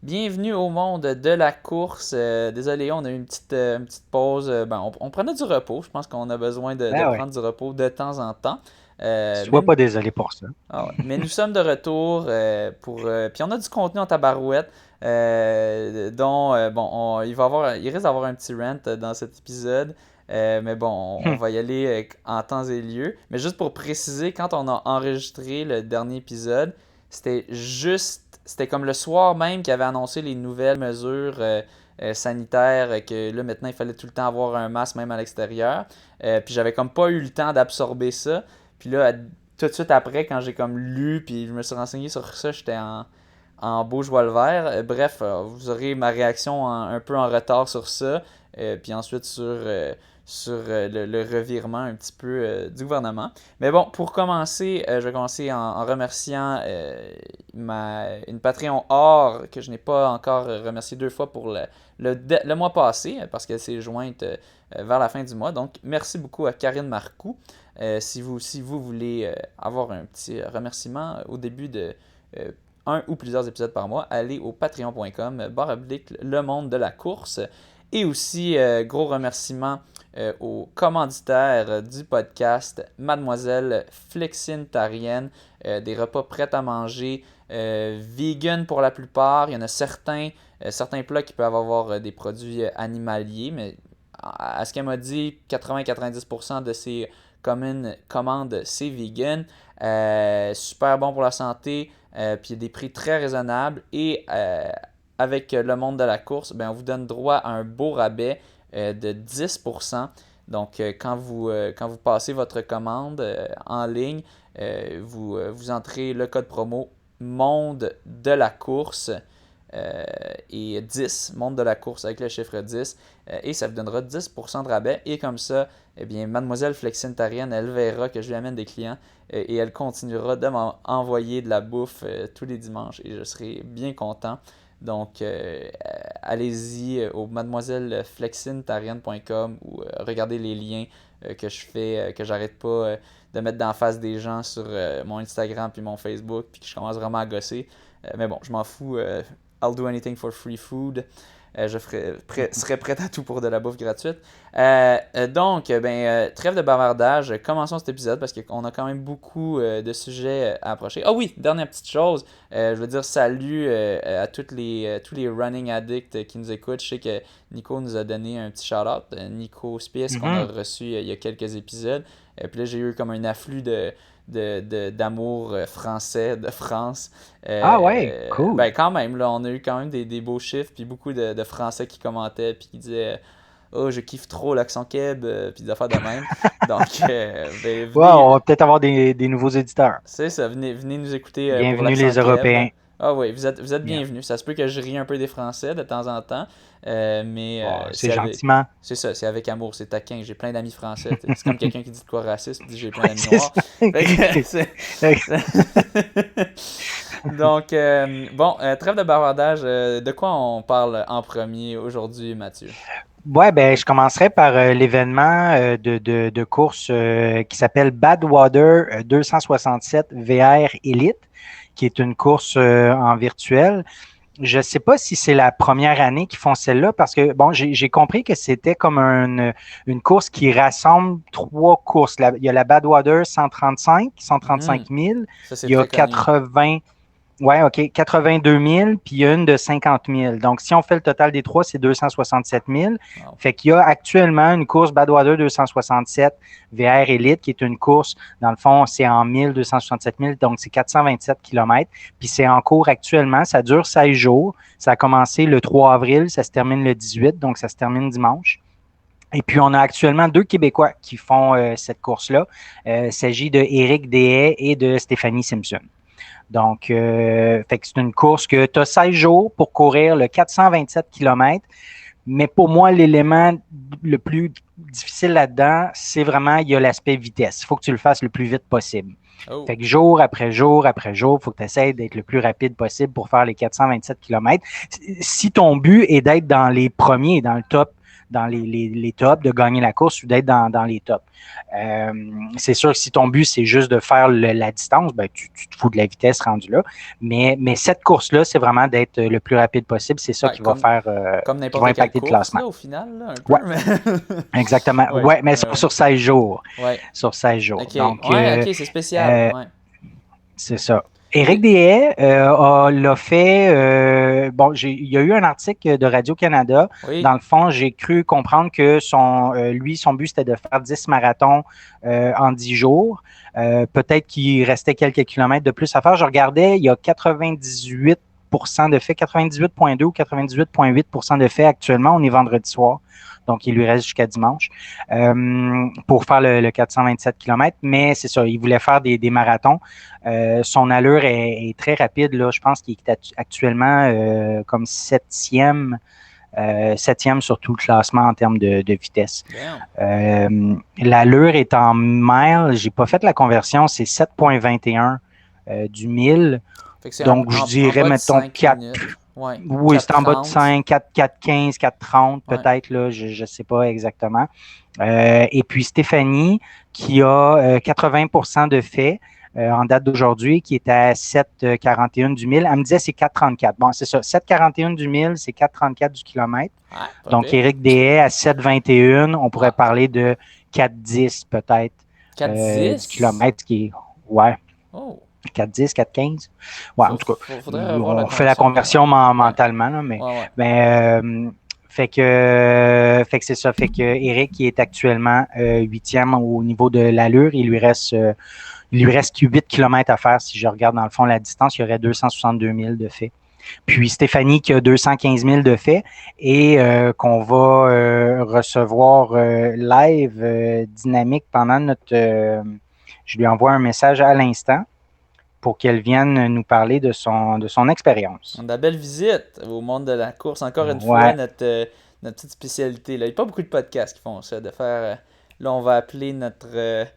Bienvenue au monde de la course. Désolé, on a eu une petite pause. On prenait du repos. Je pense qu'on a besoin de Ben ouais. prendre du repos de temps en temps. Euh, Sois mais, pas désolé pour ça. mais nous sommes de retour puis on a du contenu en tabarouette. Dont il risque d'avoir un petit rant dans cet épisode. Mais bon, on va y aller en temps et lieu. Mais juste pour préciser, quand on a enregistré le dernier épisode, c'était comme le soir même qu'il avait annoncé les nouvelles mesures sanitaires, que là maintenant il fallait tout le temps avoir un masque même à l'extérieur. Puis j'avais comme pas eu le temps d'absorber ça. Puis là, tout de suite après, quand j'ai comme lu, puis je me suis renseigné sur ça, j'étais en beau joie le vert. Bref, vous aurez ma réaction un peu en retard sur ça, puis ensuite sur le revirement un petit peu du gouvernement. Mais bon, pour commencer, je vais commencer en remerciant une Patreon or que je n'ai pas encore remercié deux fois pour le mois passé, parce qu'elle s'est jointe vers la fin du mois. Donc, merci beaucoup à Karine Marcoux. Si vous voulez avoir un petit remerciement au début de un ou plusieurs épisodes par mois, allez au patreon.com/oblique le monde de la course. Et aussi, gros remerciement aux commanditaires du podcast, Mademoiselle Flexine Tarienne, des repas prêts à manger, vegan pour la plupart. Il y en a certains plats qui peuvent avoir des produits animaliers, mais à ce qu'elle m'a dit, 80-90% de ces commandes, c'est vegan. Super bon pour la santé, puis il y a des prix très raisonnables. Et avec le monde de la course, ben, on vous donne droit à un beau rabais de 10%. Donc, quand vous passez votre commande en ligne, vous entrez le code promo Monde de la course et 10, Monde de la course avec le chiffre 10, et ça vous donnera 10% de rabais. Et comme ça, eh bien, Mademoiselle Flexine Tarienne, elle verra que je lui amène des clients et elle continuera de m'envoyer de la bouffe tous les dimanches et je serai bien content. Donc, allez-y au mademoiselleflexinetarienne.com ou regardez les liens que je fais, que j'arrête pas de mettre d'en face des gens sur mon Instagram puis mon Facebook, puis que je commence vraiment à gosser. Mais bon, je m'en fous. I'll do anything for free food. Serais prêt à tout pour de la bouffe gratuite. Trêve de bavardage. Commençons cet épisode parce qu'on a quand même beaucoup de sujets à approcher. Ah oui, dernière petite chose. Je veux dire salut à tous les running addicts qui nous écoutent. Je sais que Nico nous a donné un petit shout-out. Nico Spies qu'on a Mhm. reçu il y a quelques épisodes. Puis là, j'ai eu comme un afflux d'amour français de France. Ah ouais, cool. Ben quand même, là, on a eu quand même des beaux chiffres, puis beaucoup de Français qui commentaient, puis qui disaient Oh, je kiffe trop l'accent keb, puis des affaires de même. Donc, Ouais, on va peut-être avoir des nouveaux éditeurs. c'est ça, venez nous écouter pour Bienvenue l'accent les keb. Européens. Ah oui, vous êtes Bien. bienvenus. Ça se peut que je rie un peu des Français de temps en temps, mais Bon, c'est gentiment. c'est ça, c'est avec amour, c'est taquin. J'ai plein d'amis français. C'est comme quelqu'un qui dit de quoi raciste, puis dit j'ai plein Ouais, d'amis c'est noirs. ça. Fait que c'est- Donc, trêve de bavardage. De quoi on parle en premier aujourd'hui, Mathieu? Ouais, ben, je commencerai par l'événement de course qui s'appelle Badwater 267 VR Elite, qui est une course en virtuel. Je ne sais pas si c'est la première année qu'ils font celle-là parce que, bon, j'ai compris que c'était comme une course qui rassemble trois courses. Il y a la Badwater 135, 135 Mhm. 000. Ça, c'est Il y a très connu. 80, ouais, OK, 82 000, puis il y a une de 50 000. Donc, si on fait le total des trois, c'est 267 000. Wow. Fait qu'il y a actuellement une course Badwater 267 VR Elite, qui est une course, dans le fond, c'est en 1267 000, donc c'est 427 kilomètres. Puis c'est en cours actuellement. Ça dure 16 jours. Ça a commencé le 3 avril, ça se termine le 18, donc ça se termine dimanche. Et puis, on a actuellement deux Québécois qui font cette course-là. Il s'agit de Éric Deshaies et de Stéphanie Simpson. Donc, fait que c'est une course que tu as 16 jours pour courir le 427 km. Mais pour moi, l'élément le plus difficile là-dedans, c'est vraiment, il y a l'aspect vitesse. Il faut que tu le fasses le plus vite possible. Oh. Fait que jour après jour après jour, il faut que tu essaies d'être le plus rapide possible pour faire les 427 km. Si ton but est d'être dans les premiers, dans les tops, de gagner la course ou d'être dans les tops. C'est sûr que si ton but, c'est juste de faire la distance, ben, tu te fous de la vitesse rendu là. Mais cette course-là, c'est vraiment d'être le plus rapide possible. C'est ça qui va faire, comme qui va n'importe quelle impacter le course, classement. là, au final, là, un peu. Ouais. Mais... Exactement. Ouais, mais c'est sur 16 jours. Ouais. Sur 16 jours. Ok, Donc, ouais, ok, c'est spécial. Ouais. c'est ça. Éric Deshaies l'a fait. Bon, il y a eu un article de Radio-Canada. Oui. Dans le fond, j'ai cru comprendre que son but, c'était de faire 10 marathons en 10 jours. Peut-être qu'il restait quelques kilomètres de plus à faire. Je regardais, il y a 98% de faits, 98,2 ou 98,8% de faits actuellement. On est vendredi soir. Donc, il lui reste jusqu'à dimanche pour faire le 427 km. Mais c'est ça, il voulait faire des marathons. Son allure est très rapide. Là. Je pense qu'il est actuellement comme septième sur tout le classement en termes de vitesse. L'allure est en miles. J'ai pas fait la conversion. C'est 7,21 du 1000. Donc, je dirais, mettons, 4... Ouais, oui, c'est en bas de 5, 4,15, 4,30 peut-être, là, je ne sais pas exactement. Et puis Stéphanie, qui a 80% de fait en date d'aujourd'hui, qui est à 7,41 du 1000. Elle me disait c'est 4,34. Bon, c'est ça, 7,41 du 1000, c'est 4,34 du kilomètre. Donc, Éric Deshaies à 7,21, on pourrait parler de 4,10 peut-être du kilomètre, qui est, ouais. Oh. 4,10, 4,15. Ouais, en tout cas, on fait la conversion mentalement, là, mais fait que c'est ça. Fait que Éric, qui est actuellement 8e au niveau de l'allure, il lui reste 8 km à faire. Si je regarde dans le fond la distance, il y aurait 262 000 de fait. Puis Stéphanie qui a 215 000 de fait et qu'on va recevoir live dynamique pendant notre... je lui envoie un message à l'instant pour qu'elle vienne nous parler de son expérience. On a belle visite au monde de la course. Encore une fois, notre petite spécialité. Là. Il n'y a pas beaucoup de podcasts qui font ça, de faire... là, on va appeler notre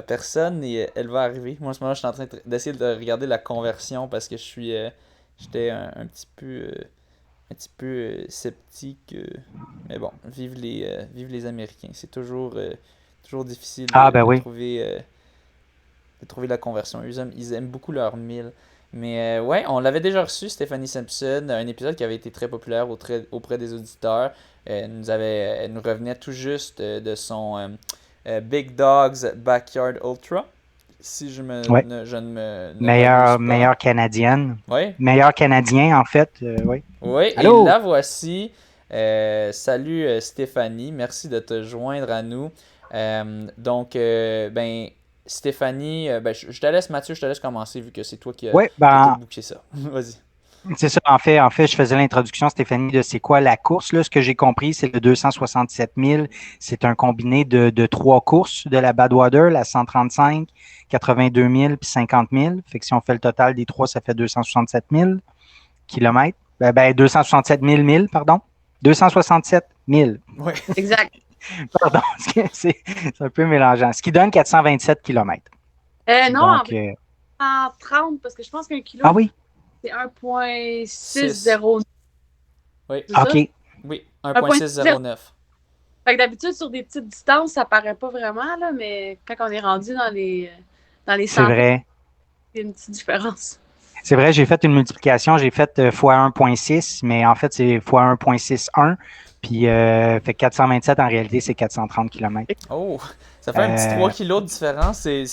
personne et elle va arriver. Moi, en ce moment, je suis en train d'essayer de regarder la conversion parce que j'étais un petit peu sceptique. Mais bon, vive les Américains. C'est toujours difficile de trouver la conversion. Ils aiment beaucoup leur 1000. Mais ouais, on l'avait déjà reçu, Stephanie Simpson, un épisode qui avait été très populaire auprès des auditeurs. Elle nous revenait tout juste de son Big Dogs Backyard Ultra. Si je ne me meilleure canadienne. Oui. Meilleur canadien, en fait. Oui. Oui, allô? Et la voici. Salut Stéphanie, merci de te joindre à nous. Donc, Stéphanie, je te laisse, Mathieu, je te laisse commencer vu que c'est toi qui as booké ça. Vas-y. C'est ça. En fait, je faisais l'introduction, Stéphanie, de c'est quoi la course. Là, ce que j'ai compris, c'est le 267 000. C'est un combiné de 3 courses de la Badwater, la 135, 82 000 puis 50 000. Fait que si on fait le total des 3, ça fait 267 000 kilomètres. 267 000 pardon. 267 000. Oui, exact. Pardon, c'est un peu mélangeant. Ce qui donne 427 km. Non, donc, en 30, parce que je pense qu'un kilo, ah oui? C'est 1,609. Oui. OK. Oui, 1,609. Fait que d'habitude, sur des petites distances, ça paraît pas vraiment, là, mais quand on est rendu dans les c'est vrai. Il y a une petite différence. C'est vrai, j'ai fait une multiplication, j'ai fait fois 1,6, mais en fait, c'est fois 1,61. Puis, fait 427, en réalité, c'est 430 km. Oh, ça fait un petit 3 kilos de différence. C'est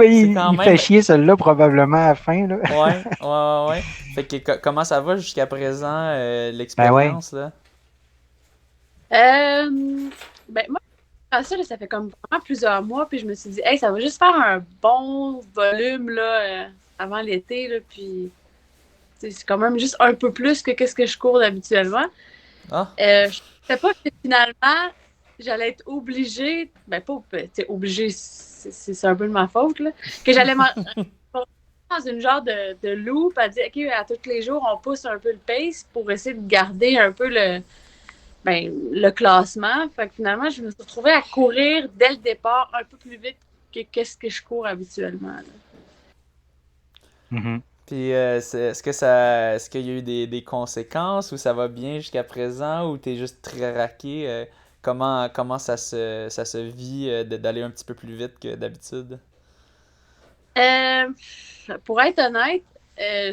il fait chier, celui-là, probablement, à la fin. Là. Ouais. Fait que comment ça va jusqu'à présent, l'expérience, là? Moi, ça fait comme vraiment plusieurs mois, puis je me suis dit, hey, ça va juste faire un bon volume, là, avant l'été, là, puis c'est quand même juste un peu plus que ce que je cours habituellement. Ah. Je ne sais pas que finalement, j'allais être obligée, obligée, c'est un peu de ma faute, là, que j'allais dans une genre de loop à dire, OK, à tous les jours, on pousse un peu le pace pour essayer de garder un peu le classement. Fait que finalement, je me suis retrouvée à courir dès le départ un peu plus vite que ce que je cours habituellement. Puis Puis est-ce qu'il y a eu des conséquences ou ça va bien jusqu'à présent ou t'es juste très raqué? Comment ça se vit d'aller un petit peu plus vite que d'habitude? Euh, pour être honnête,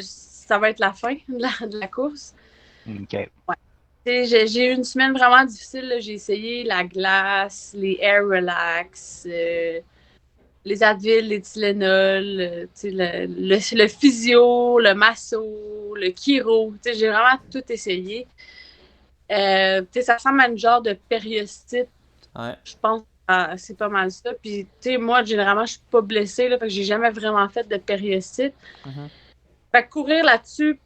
ça va être la fin de la course. OK. Ouais. J'ai eu une semaine vraiment difficile. Là. J'ai essayé la glace, les air relax, les Advil, les Tylenol, le physio, le masso, le chiro. J'ai vraiment tout essayé. Ça ressemble à une genre de périostite. Ouais. Je pense que c'est pas mal ça. Puis, moi, généralement, je suis pas blessée, là, fait que j'ai jamais vraiment fait de périostite. Mhm. Fait que courir là-dessus,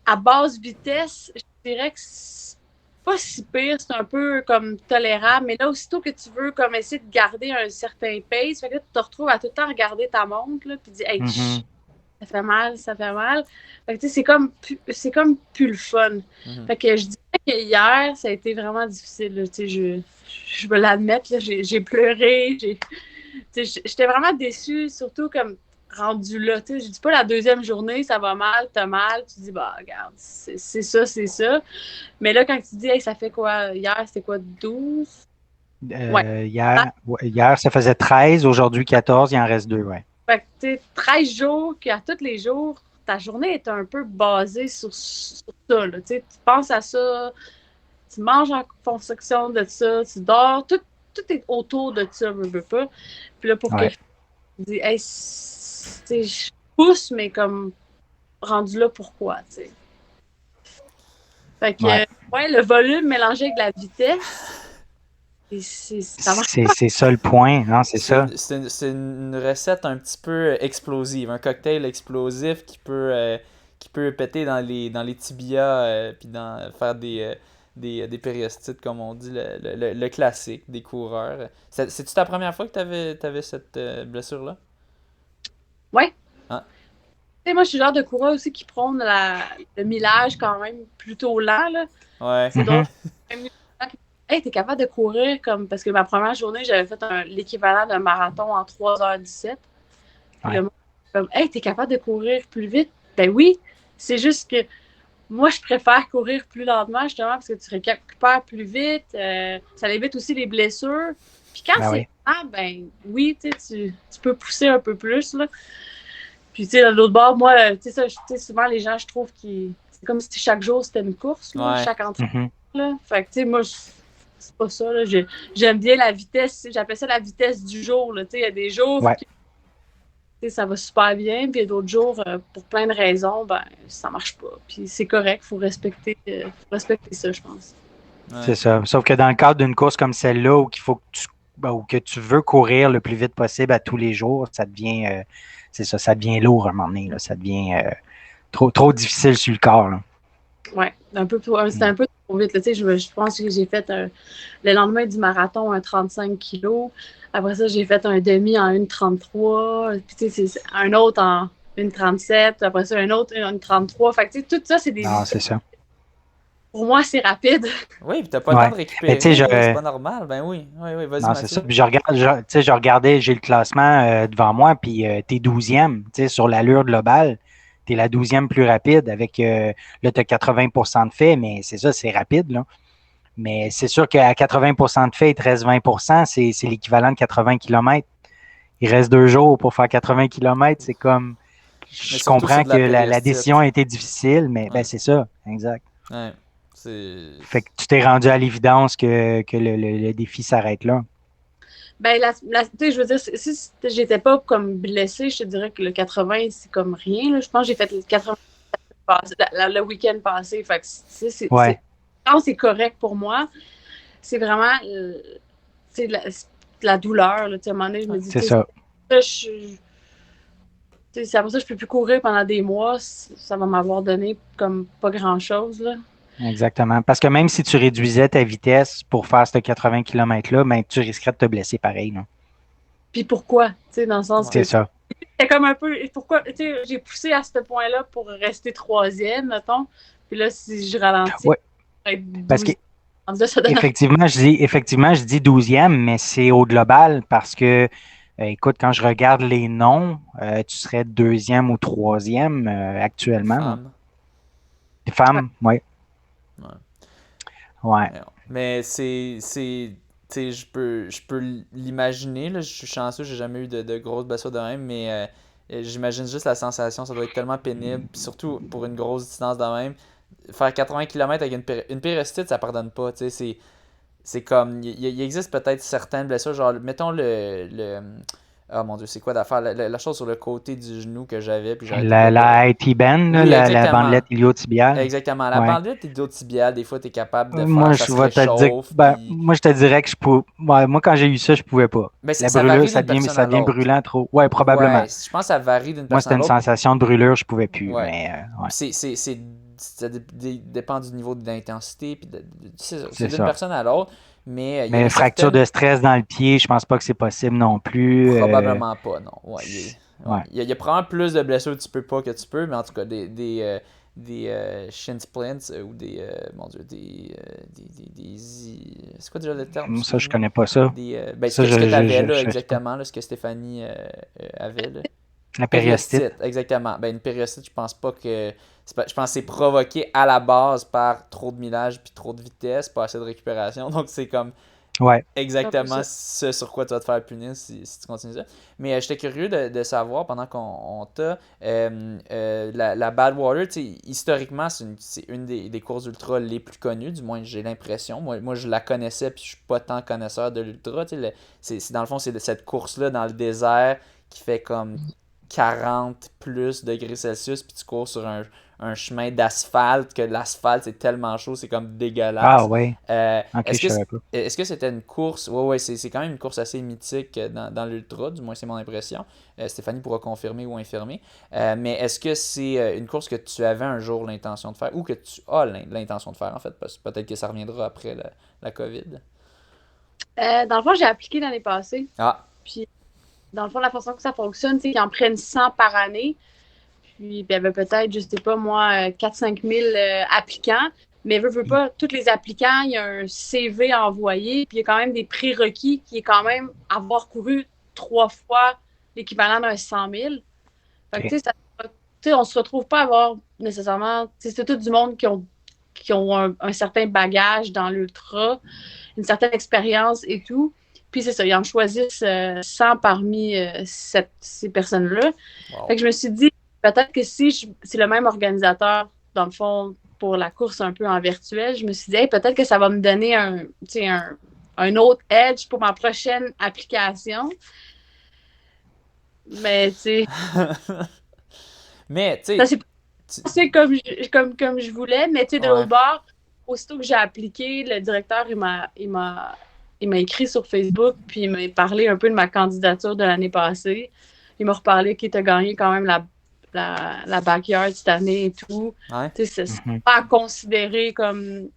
à basse vitesse, je dirais que c'est pas si pire, c'est un peu comme tolérable, mais là, aussitôt que tu veux comme essayer de garder un certain pace, fait que là, tu te retrouves à tout le temps regarder ta montre, là, puis dire, hey, Mhm. ça fait mal, ça fait mal. Fait que, c'est comme plus le fun. Mhm. Fait que je dirais que hier, ça a été vraiment difficile, là, je veux l'admettre, là, j'ai pleuré, j'étais vraiment déçue, surtout comme rendu là. Je dis pas la deuxième journée, ça va mal, t'as mal, tu dis, bah, regarde, c'est ça, c'est ça. Mais là, quand tu dis, hey, ça fait quoi? Hier, c'était quoi, 12? Ouais. Hier, ça faisait 13, aujourd'hui 14, il en reste 2, ouais. Fait que, 13 jours, qu'à tous les jours, ta journée est un peu basée sur ça. Là. Tu penses à ça, tu manges en fonction de ça, tu dors, tout est autour de ça, veux pas. Puis là, pour Ouais. que tu dis, hey, je pousse, mais comme rendu là, pourquoi, tu sais. Fait que, Ouais. le volume mélangé avec la vitesse, ça marche. C'est ça le point, non, c'est ça. C'est une recette un petit peu explosive, un cocktail explosif qui peut péter dans les tibias puis faire des périostites, comme on dit, le classique des coureurs. C'est-tu ta première fois que t'avais cette blessure-là? Ouais. Ah. Tu sais, moi, je suis le genre de coureur aussi qui prône le millage quand même plutôt lent, là. Ouais. C'est drôle. Hey, t'es capable de courir comme. Parce que ma première journée, j'avais fait l'équivalent d'un marathon en 3h17. Puis le monde, comme, hey, t'es capable de courir plus vite? Ben oui. C'est juste que moi, je préfère courir plus lentement, justement, parce que tu récupères plus vite. Ça évite aussi les blessures. Puis quand c'est lent, ben oui, tu peux pousser un peu plus, là. Puis, tu sais, de l'autre bord, moi, tu sais, souvent, les gens, je trouve qu'ils. C'est comme si chaque jour, c'était une course, là, Ouais. chaque entraînement. Là. Fait que, tu sais, moi, c'est pas ça. Là. J'aime bien la vitesse. J'appelle ça la vitesse du jour. Là. Tu sais, il y a des jours que ça va super bien, puis il y a d'autres jours, pour plein de raisons, ben, ça marche pas. Puis c'est correct, faut respecter ça, je pense. Ouais. C'est ça. Sauf que dans le cadre d'une course comme celle-là, où il faut ou que tu veux courir le plus vite possible à tous les jours, ça devient c'est ça, ça devient lourd à un moment donné. Là. Ça devient trop difficile sur le corps. Là. Ouais, c'était un peu trop vite. Là. Je pense que j'ai fait le lendemain du marathon un 35 kilos. Après ça, j'ai fait un demi en 1,33. Puis c'est un autre en 1,37. Après ça, un autre en 1,33. Fait que tout ça, c'est des. Non, c'est ça. Pour moi, c'est rapide. Oui, puis t'as pas le temps de récupérer. C'est pas normal. Ben oui, vas-y, non, Mathieu. c'est ça. Puis je regardais, j'ai le classement devant moi, puis t'es 12e, sur l'allure globale. T'es la 12e plus rapide avec, là, t'as 80% de fait, mais c'est ça, c'est rapide, là. Mais c'est sûr qu'à 80% de fait, il te reste 20%, c'est l'équivalent de 80 km. Il reste 2 jours pour faire 80 km, c'est comme... Je comprends que la décision a été difficile, mais ben, c'est ça, exact. Ouais. Fait que tu t'es rendu à l'évidence que le défi s'arrête là. Ben, je veux dire, si j'étais pas comme blessée, je te dirais que le 80, c'est comme rien. Là. Je pense que j'ai fait le 80 le week-end passé. Fait que c'est correct pour moi. C'est vraiment la douleur. Là. À un moment donné, je me dis, c'est ça. C'est pour ça que je peux plus courir pendant des mois. Ça va m'avoir donné comme pas grand-chose. Là. Exactement. Parce que même si tu réduisais ta vitesse pour faire ce 80 km-là, ben, tu risquerais de te blesser pareil. Non? Puis pourquoi? Dans le sens c'est que ça. c'était comme un peu. Pourquoi? J'ai poussé à ce point-là pour rester 3e, mettons. Puis là, si je ralentis, parce que ça donne... effectivement, je dis 12e, mais c'est au global parce que Écoute, quand je regarde les noms, tu serais deuxième ou troisième actuellement. Femme. Les femmes, oui. Ouais. Ouais. Mais tu sais, je peux l'imaginer, là. Je suis chanceux, j'ai jamais eu de grosses blessures de même, mais j'imagine juste la sensation, ça doit être tellement pénible. Puis surtout pour une grosse distance de même, faire 80 km avec une périostite, ça pardonne pas. Tu sais, c'est comme, il existe peut-être certaines blessures, genre, mettons ah mon Dieu, c'est quoi d'affaire? La chose sur le côté du genou que j'avais, puis j'arrêtais pas La IT band, Oui, la exactement. bandelette iliotibiale. Exactement. La Ouais. bandelette iliotibiale, des fois, tu es capable de faire, Moi, ça je se vais te dire, réchauffe, puis... moi, je te dirais que je peux. Moi, quand j'ai eu ça, je pouvais pas. Ben, La ça brûlure, varie d'une personne ça à devient l'autre. brûlant trop. Ouais, probablement. Ouais, je pense que ça varie d'une Moi, personne c'était à une l'autre. sensation de brûlure, je pouvais plus. Ouais. Mais ouais, Puis ça dépend du niveau d'intensité, puis c'est ça, c'est c'est d'une ça. personne à l'autre, mais il y en Mais a fracture certaines... de stress dans le pied, je pense pas que c'est possible non plus. Probablement pas, non. Ouais, Ouais. il y a probablement plus de blessures que tu peux pas que tu peux, mais en tout cas, des shin splints ou mon Dieu, c'est quoi déjà le terme, Ça, je excuse-moi? connais pas ça. Ben, Ça, ce que tu avais là, je sais pas. exactement, là, ce que Stéphanie avait là. La périostite. Périostite, exactement. Ben, une périostite, je pense pas que. Je pense que c'est provoqué à la base par trop de millage puis trop de vitesse, pas assez de récupération. Donc, c'est comme Ouais. exactement ce sur quoi tu vas te faire punir si tu continues ça. Mais j'étais curieux de savoir, pendant qu'on t'a, la Badwater, historiquement, c'est une des courses ultra les plus connues, du moins j'ai l'impression. Moi, je la connaissais, puis je suis pas tant connaisseur de l'ultra. Dans le fond, c'est de cette course-là dans le désert qui fait comme 40 plus degrés Celsius, puis tu cours sur un chemin d'asphalte, que l'asphalte c'est tellement chaud, c'est comme Ah dégueulasse. ouais. Ok, Est-ce je que savais pas. est-ce que c'était une course? Ouais, c'est quand même une course assez mythique dans l'ultra, du moins c'est mon impression. Stéphanie pourra confirmer ou infirmer. Mais est-ce que c'est une course que tu avais un jour l'intention de faire ou que tu as l'intention de faire en fait? Parce que peut-être que ça reviendra après la COVID. Dans le fond, j'ai appliqué l'année passée. Ah, Puis, dans le fond, la façon que ça fonctionne, c'est qu'ils en prennent 100 par année. Puis, il y avait peut-être, je sais pas moi, 4-5 000 applicants. Mais veut pas, tous les applicants, il y a un CV envoyé. Puis, il y a quand même des prérequis qui est quand même avoir couru 3 fois l'équivalent d'un 100 000. Fait que, tu sais, on se retrouve pas à avoir nécessairement. C'est tout du monde qui ont un certain bagage dans l'ultra, une certaine expérience et tout. Puis c'est ça, ils en choisissent 100 parmi ces personnes-là. wow. Fait que je me suis dit, peut-être que si c'est le même organisateur, dans le fond, pour la course un peu en virtuel, je me suis dit, hey, peut-être que ça va me donner un autre edge pour ma prochaine application. Mais, tu sais, mais tu ça sais, s'est passé comme je voulais, mais tu sais, de ouais. l'autre bord, aussitôt que j'ai appliqué, le directeur, il m'a écrit sur Facebook, puis il m'a parlé un peu de ma candidature de l'année passée. Il m'a reparlé qu'il t'a gagné quand même la backyard cette année et tout. Ouais. Tu sais, c'est pas à considérer comme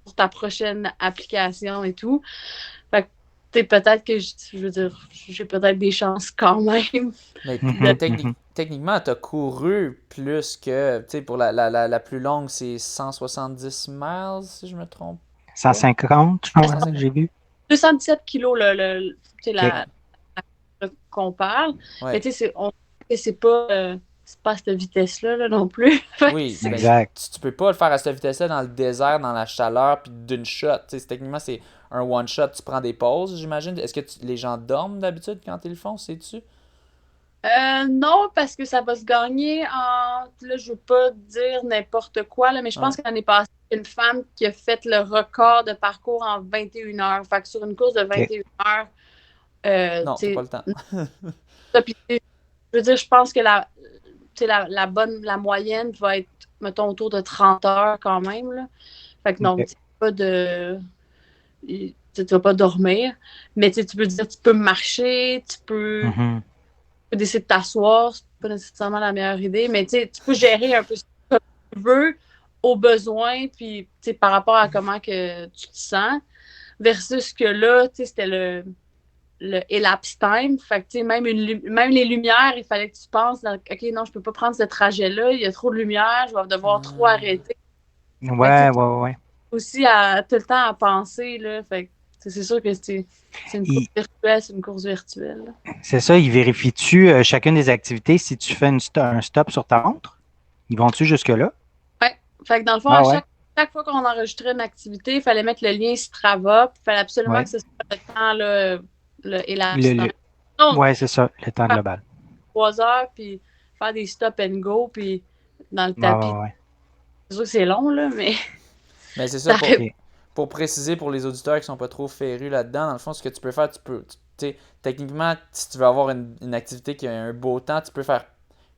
pour ta prochaine application et tout. Fait que peut-être que, je veux dire, j'ai peut-être des chances quand même. Mais techniquement, tu as couru plus que, tu sais, pour la plus longue, c'est 170 miles, si je me trompe. 150, je pense que j'ai vu. 217 kilos, qu'on parle. Ouais. Mais tu sais, c'est pas à cette vitesse-là là, non plus. Oui, ben, exact. tu peux pas le faire à cette vitesse-là dans le désert, dans la chaleur, puis d'une shot. Tu sais, techniquement, c'est un one-shot, tu prends des pauses, j'imagine. Est-ce que les gens dorment d'habitude quand ils le font, sais-tu? Non, parce que ça va se gagner en... Là, je veux pas dire n'importe quoi, là, mais je pense que l'année passée, une femme qui a fait le record de parcours en 21 heures. Fait que sur une course de 21 heures... non, t'as pas le temps. Puis, je veux dire, je pense que la moyenne va être, mettons, autour de 30 heures quand même, là. Fait que non, tu vas pas dormir, mais tu peux dire, tu peux marcher, tu peux décider de t'asseoir, c'est pas nécessairement la meilleure idée, mais tu peux gérer un peu ce que tu veux au besoin, puis par rapport à comment que tu te sens, versus que là, c'était le elapsed time. Fait que, même les lumières, il fallait que tu penses, OK, non, je peux pas prendre ce trajet-là, il y a trop de lumière, je vais devoir trop arrêter. Ouais. Aussi, tout le temps à penser, là. Fait que, C'est sûr que c'est une course virtuelle, c'est une course virtuelle. Là. C'est ça, ils vérifient-tu chacune des activités si tu fais un stop sur ta montre? Ils vont-tu jusque-là? Ouais. Fait que dans le fond, chaque fois qu'on enregistrait une activité, il fallait mettre le lien Strava, puis il fallait absolument que ce soit le temps là, élargi. Oui, c'est ça, le temps global. 3 heures, puis faire des stop and go, puis dans le tapis. C'est sûr que c'est long, là, mais... Mais c'est ça, pour préciser pour les auditeurs qui sont pas trop férus là-dedans, dans le fond, ce que tu peux faire, techniquement, si tu veux avoir une activité qui a un beau temps, tu peux faire,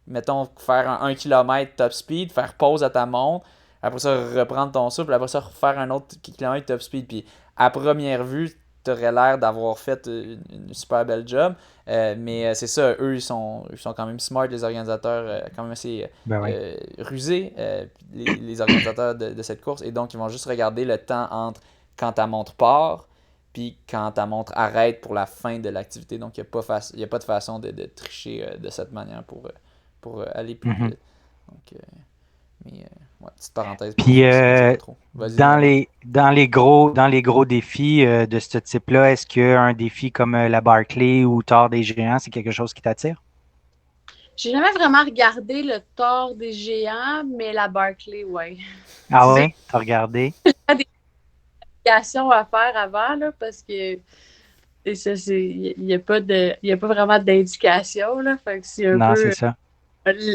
mettons, faire un 1 km top speed, faire pause à ta montre, après ça, reprendre ton souffle, après ça, refaire un autre kilomètre top speed. Puis à première vue, tu aurais l'air d'avoir fait une super belle job. Mais c'est ça, eux, ils sont quand même smart, les organisateurs, quand même assez rusés, les organisateurs de cette course. Et donc, ils vont juste regarder le temps entre quand ta montre part puis quand ta montre arrête pour la fin de l'activité. Donc, il n'y a pas de façon de tricher de cette manière pour aller plus vite. Donc, petite parenthèse. Puis, dans les gros défis de ce type-là, est-ce qu'un défi comme la Barclay ou Tour des Géants, c'est quelque chose qui t'attire? J'ai jamais vraiment regardé le Tour des Géants, mais la Barclay, oui. Ah ouais? T'as regardé? Il y a des vérifications à faire avant, là, parce que il n'y a pas vraiment d'éducation, là. Fait que c'est un peu... c'est ça.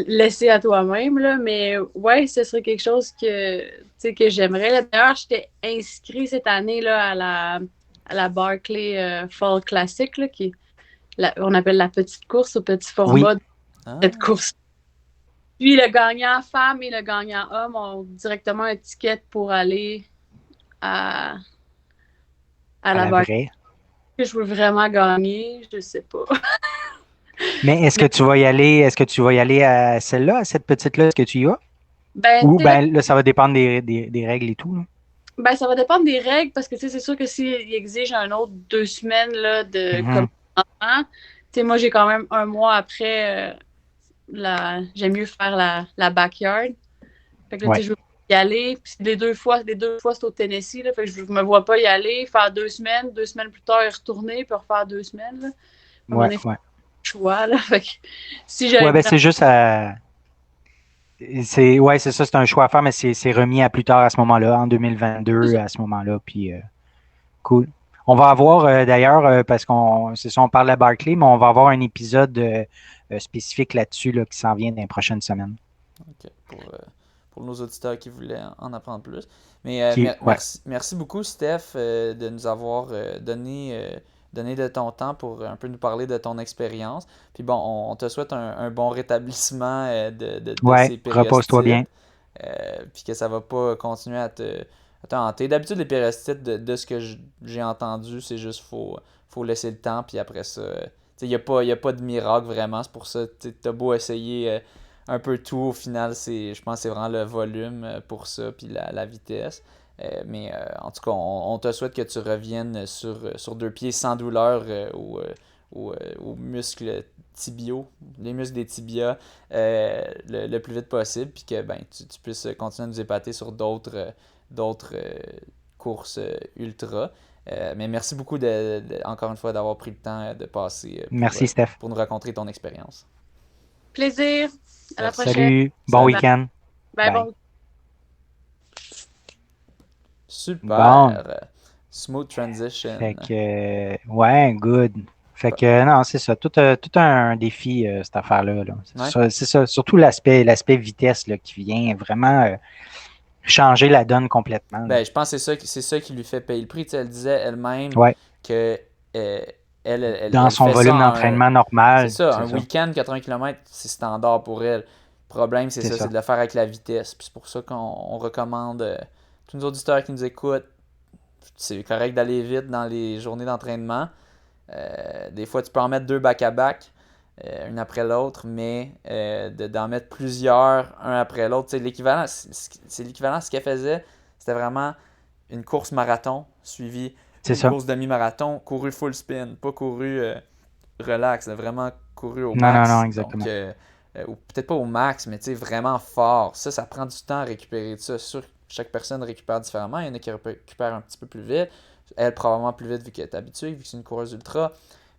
Laisser à toi-même, là, mais ouais, ce serait quelque chose que j'aimerais. D'ailleurs, j'étais inscrit cette année là, à la Barclay Fall Classic, là, on appelle la petite course au petit format de cette course. Puis le gagnant femme et le gagnant homme ont directement un ticket pour aller à la Barclay. Je veux vraiment gagner, je sais pas. Mais est-ce que tu vas y aller à celle-là, à cette petite-là? Est-ce que tu y vas? Ou là, ça va dépendre des règles et tout. Là. Ben, ça va dépendre des règles parce que c'est sûr que s'il exige un autre 2 semaines là, de comme enfant, moi j'ai quand même 1 mois après j'aime mieux faire la backyard. Fait que là, je veux y aller. Puis les deux fois c'est au Tennessee. Là, fait que je me vois pas y aller, faire 2 semaines, 2 semaines plus tard y retourner, puis refaire 2 semaines. Là. Choix, là. Fait que, si c'est juste à. C'est ça, c'est un choix à faire, mais c'est remis à plus tard à ce moment-là, en 2022, à ce moment-là. Puis, cool. On va avoir d'ailleurs, parce qu'on parle de Barclay, mais on va avoir un épisode spécifique là-dessus là, qui s'en vient dans les prochaines semaines. OK. Pour nos auditeurs qui voulaient en apprendre plus. Mais merci beaucoup, Steph, de nous avoir donné de ton temps pour un peu nous parler de ton expérience. Puis bon, on te souhaite un bon rétablissement de ces périostites. Repose-toi bien. Puis que ça va pas continuer à te hanter. D'habitude, les périostites, de ce que j'ai entendu, c'est juste faut laisser le temps, puis après ça, il n'y a pas de miracle vraiment. C'est pour ça, t'as beau essayer un peu tout, au final, je pense que c'est vraiment le volume pour ça, puis la vitesse. Mais en tout cas, on te souhaite que tu reviennes sur 2 pieds sans douleur aux muscles tibiaux, les muscles des tibias, le plus vite possible, puis que tu puisses continuer à nous épater sur d'autres courses ultra. Mais merci beaucoup encore une fois d'avoir pris le temps de passer merci, Steph. Pour nous raconter ton expérience. Plaisir. À la prochaine. Salut. Bon week-end. Bye. Bon. Super. Bon. Smooth transition. Fait que, good. Fait que, non, c'est ça. Tout un défi, cette affaire-là. Là. C'est ça. Surtout l'aspect vitesse là, qui vient vraiment changer la donne complètement. Je pense que c'est ça qui lui fait payer le prix. Elle disait elle-même que dans son volume d'entraînement normal. C'est ça. Un week-end, 80 km, c'est standard pour elle. Le problème, c'est de le faire avec la vitesse. Puis c'est pour ça qu'on recommande tous nos auditeurs qui nous écoutent, c'est correct d'aller vite dans les journées d'entraînement. Des fois, tu peux en mettre 2 back-à-back, une après l'autre, mais d'en mettre plusieurs, un après l'autre. C'est l'équivalent de ce qu'elle faisait. C'était vraiment une course marathon suivie d'une course demi-marathon, couru full spin, pas couru relax, vraiment couru au max. Non, exactement. Donc, ou peut-être pas au max, mais vraiment fort. Ça prend du temps à récupérer de ça. C'est sûr que chaque personne récupère différemment. Il y en a qui récupèrent un petit peu plus vite. Elle, probablement plus vite vu qu'elle est habituée, vu que c'est une coureuse ultra.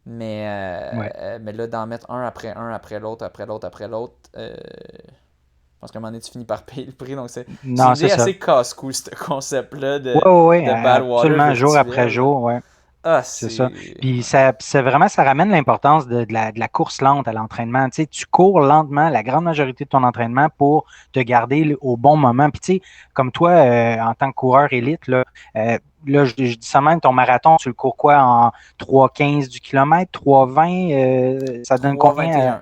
Mais, Ouais. mais là, d'en mettre un, après l'autre, je pense qu'à un moment donné, tu finis par payer le prix. Donc, c'est une Non, c'est idée ça. assez casse-cou, ce concept-là Ouais, ouais, ouais, de Badwater absolument, jour après virtuel, là. jour, ouais. Ah, C'est ça. c'est. Puis Ouais. c'est vraiment, ça ramène l'importance de la course lente à l'entraînement. Tu sais, tu cours lentement la grande majorité de ton entraînement pour te garder au bon moment. Puis tu sais, comme toi, en tant que coureur élite, je dis ça même, ton marathon, tu le cours quoi en 3,15 du kilomètre, 3,20, ça donne combien?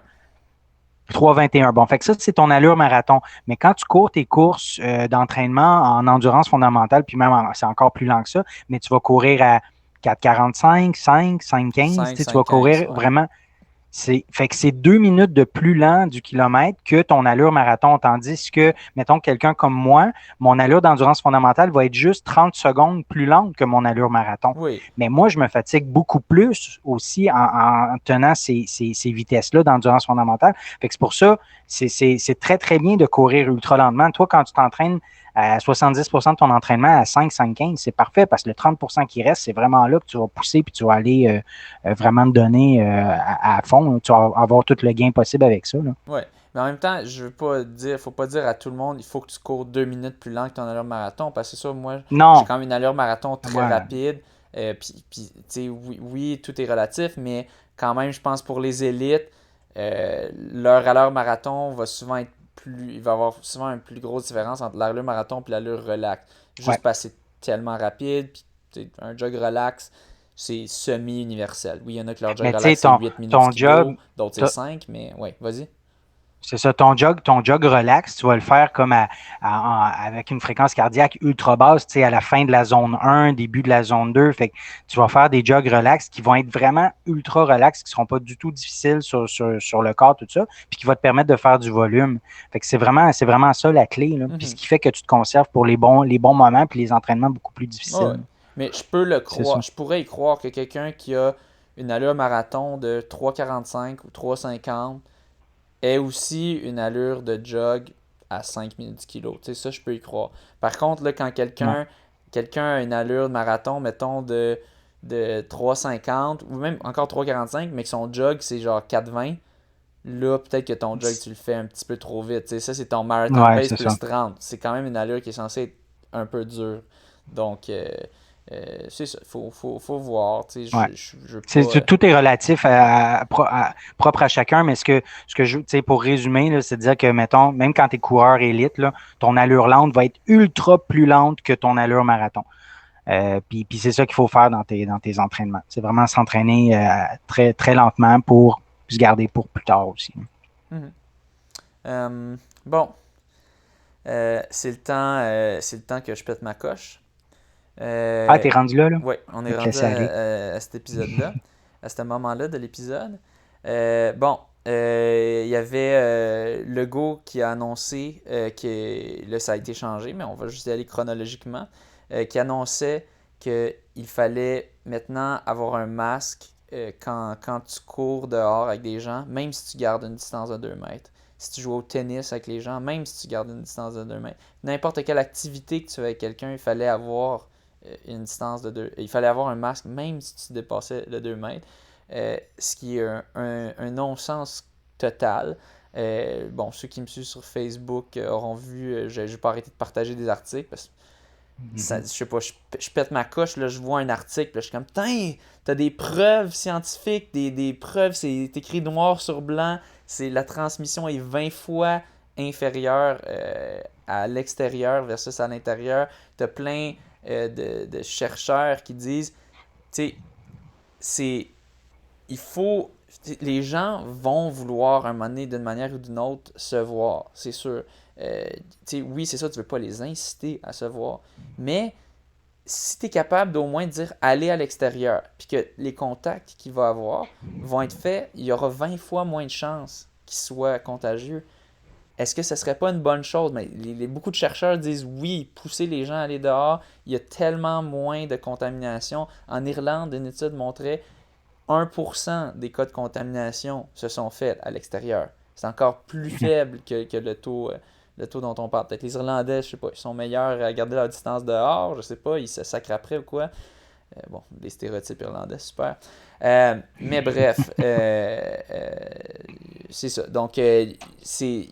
3,21. 3,21. Bon, fait que ça, c'est ton allure marathon. Mais quand tu cours tes courses d'entraînement en endurance fondamentale, puis même c'est encore plus lent que ça, mais tu vas courir à 4,45, 5, 5,15, 5, tu sais, tu vas 5,15, courir ouais. vraiment. Fait que c'est 2 minutes de plus lent du kilomètre que ton allure marathon. Tandis que, mettons, quelqu'un comme moi, mon allure d'endurance fondamentale va être juste 30 secondes plus lente que mon allure marathon. Oui. Mais moi, je me fatigue beaucoup plus aussi en tenant ces vitesses-là d'endurance fondamentale. Fait que c'est pour ça, c'est très, très bien de courir ultra lentement. Toi, quand tu t'entraînes à 70% de ton entraînement à 5, 5, 15, c'est parfait parce que le 30% qui reste, c'est vraiment là que tu vas pousser puis tu vas aller vraiment te donner à fond. Là. Tu vas avoir tout le gain possible avec ça. Là. Ouais. Mais en même temps, je veux pas dire, faut pas dire à tout le monde, il faut que tu cours 2 minutes plus lent que ton allure marathon. Parce que c'est ça, moi, j'ai Non, quand même une allure marathon très moi, rapide. Puis tu sais, oui, tout est relatif, mais quand même, je pense pour les élites, leur allure marathon va souvent être plus. Il va y avoir souvent une plus grosse différence entre l'allure marathon et l'allure relax. ouais. Juste parce que c'est tellement rapide. Puis tu sais, un jog relax, c'est semi-universel. Oui, il y en a que leur jog Mais tu sais, relax c'est 8 minutes du ton kilo, job, d'autres c'est 5, mais ouais, vas-y. c'est ça, ton jog relax, tu vas le faire comme avec une fréquence cardiaque ultra basse, tu sais, à la fin de la zone 1, début de la zone 2. Fait que tu vas faire des jogs relax qui vont être vraiment ultra relax, qui ne seront pas du tout difficiles sur le corps, tout ça, puis qui va te permettre de faire du volume. Fait que c'est vraiment ça la clé, là. Puis ce Mhm. qui fait que tu te conserves pour les bons moments puis les entraînements beaucoup plus Ouais. difficiles. Mais je peux le C'est croire. ça. Je pourrais y croire que quelqu'un qui a une allure marathon de 3,45 ou 3,50 ait aussi une allure de jog à 5 minutes du kilo. Tu sais, ça, je peux y croire. Par contre, là, quand Ouais. quelqu'un a une allure de marathon, mettons, de 3,50 ou même encore 3,45, mais que son jog, c'est genre 4,20, là, peut-être que ton jog, tu le fais un petit peu trop vite. Tu sais, ça, c'est ton marathon Ouais, pace c'est ça. plus 30. C'est quand même une allure qui est censée être un peu dure. Donc, c'est ça. Faut voir. Tu sais, Ouais. je veux pas. Tout est relatif propre à chacun, mais tu sais, pour résumer, là, c'est de dire que, mettons, même quand tu es coureur élite, là, ton allure lente va être ultra plus lente que ton allure marathon. Puis c'est ça qu'il faut faire dans tes entraînements. C'est vraiment s'entraîner très, très lentement pour se garder pour plus tard aussi. Mhm. Bon, c'est le temps que je pète ma coche. Ah, Euh, t'es rendu là, là? ouais, on Je est vais te rendu laisser aller. à cet épisode-là, à ce moment-là de l'épisode. Bon, il y avait Legault qui a annoncé que là, ça a été changé, mais on va juste y aller chronologiquement, qui annonçait qu'il fallait maintenant avoir un masque quand tu cours dehors avec des gens, même si tu gardes une distance de 2 mètres. Si tu joues au tennis avec les gens, même si tu gardes une distance de 2 mètres. N'importe quelle activité que tu fais avec quelqu'un, il fallait avoir une distance de 2. Il fallait avoir un masque même si tu dépassais le 2 mètres. Ce qui est un non-sens total. Bon, ceux qui me suivent sur Facebook auront vu, je n'ai pas arrêté de partager des articles parce que ça, je sais pas, je pète ma coche, là, je vois un article, là, je suis comme, putain, t'as des preuves scientifiques, des preuves, c'est écrit noir sur blanc, la transmission est 20 fois inférieure à l'extérieur versus à l'intérieur. T'as plein de chercheurs qui disent, tu sais, c'est il faut. Les gens vont vouloir un moment donné, d'une manière ou d'une autre, se voir, c'est sûr. Oui, c'est ça, tu veux pas les inciter à se voir. Mais si tu es capable d'au moins dire aller à l'extérieur, puis que les contacts qu'il va avoir vont être faits, il y aura 20 fois moins de chances qu'ils soient contagieux. Est-ce que ce serait pas une bonne chose? Mais beaucoup de chercheurs disent oui, pousser les gens à aller dehors, il y a tellement moins de contamination. En Irlande, une étude montrait 1% des cas de contamination se sont faits à l'extérieur. C'est encore plus faible que le taux dont on parle. Peut-être les Irlandais, je sais pas, ils sont meilleurs à garder leur distance dehors, je sais pas, ils se sacrent après ou quoi. Bon, les stéréotypes irlandais, super. Mais bref, c'est ça. Donc, il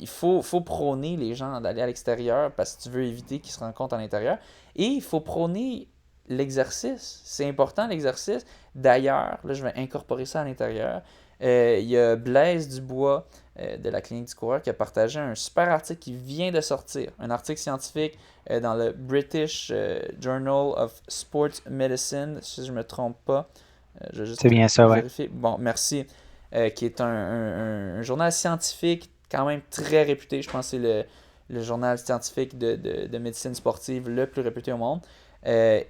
faut prôner les gens d'aller à l'extérieur parce que tu veux éviter qu'ils se rencontrent à l'intérieur. Et il faut prôner l'exercice. C'est important, l'exercice. D'ailleurs, là, je vais incorporer ça à l'intérieur. Il y a Blaise Dubois de la Clinique du coureur qui a partagé un super article qui vient de sortir. Un article scientifique dans le British Journal of Sports Medicine, si je ne me trompe pas. Je vais juste C'est bien ça, vérifier. Ouais. Bon, merci. Qui est un journal scientifique quand même très réputé. Je pense que c'est le journal scientifique de médecine sportive le plus réputé au monde. Une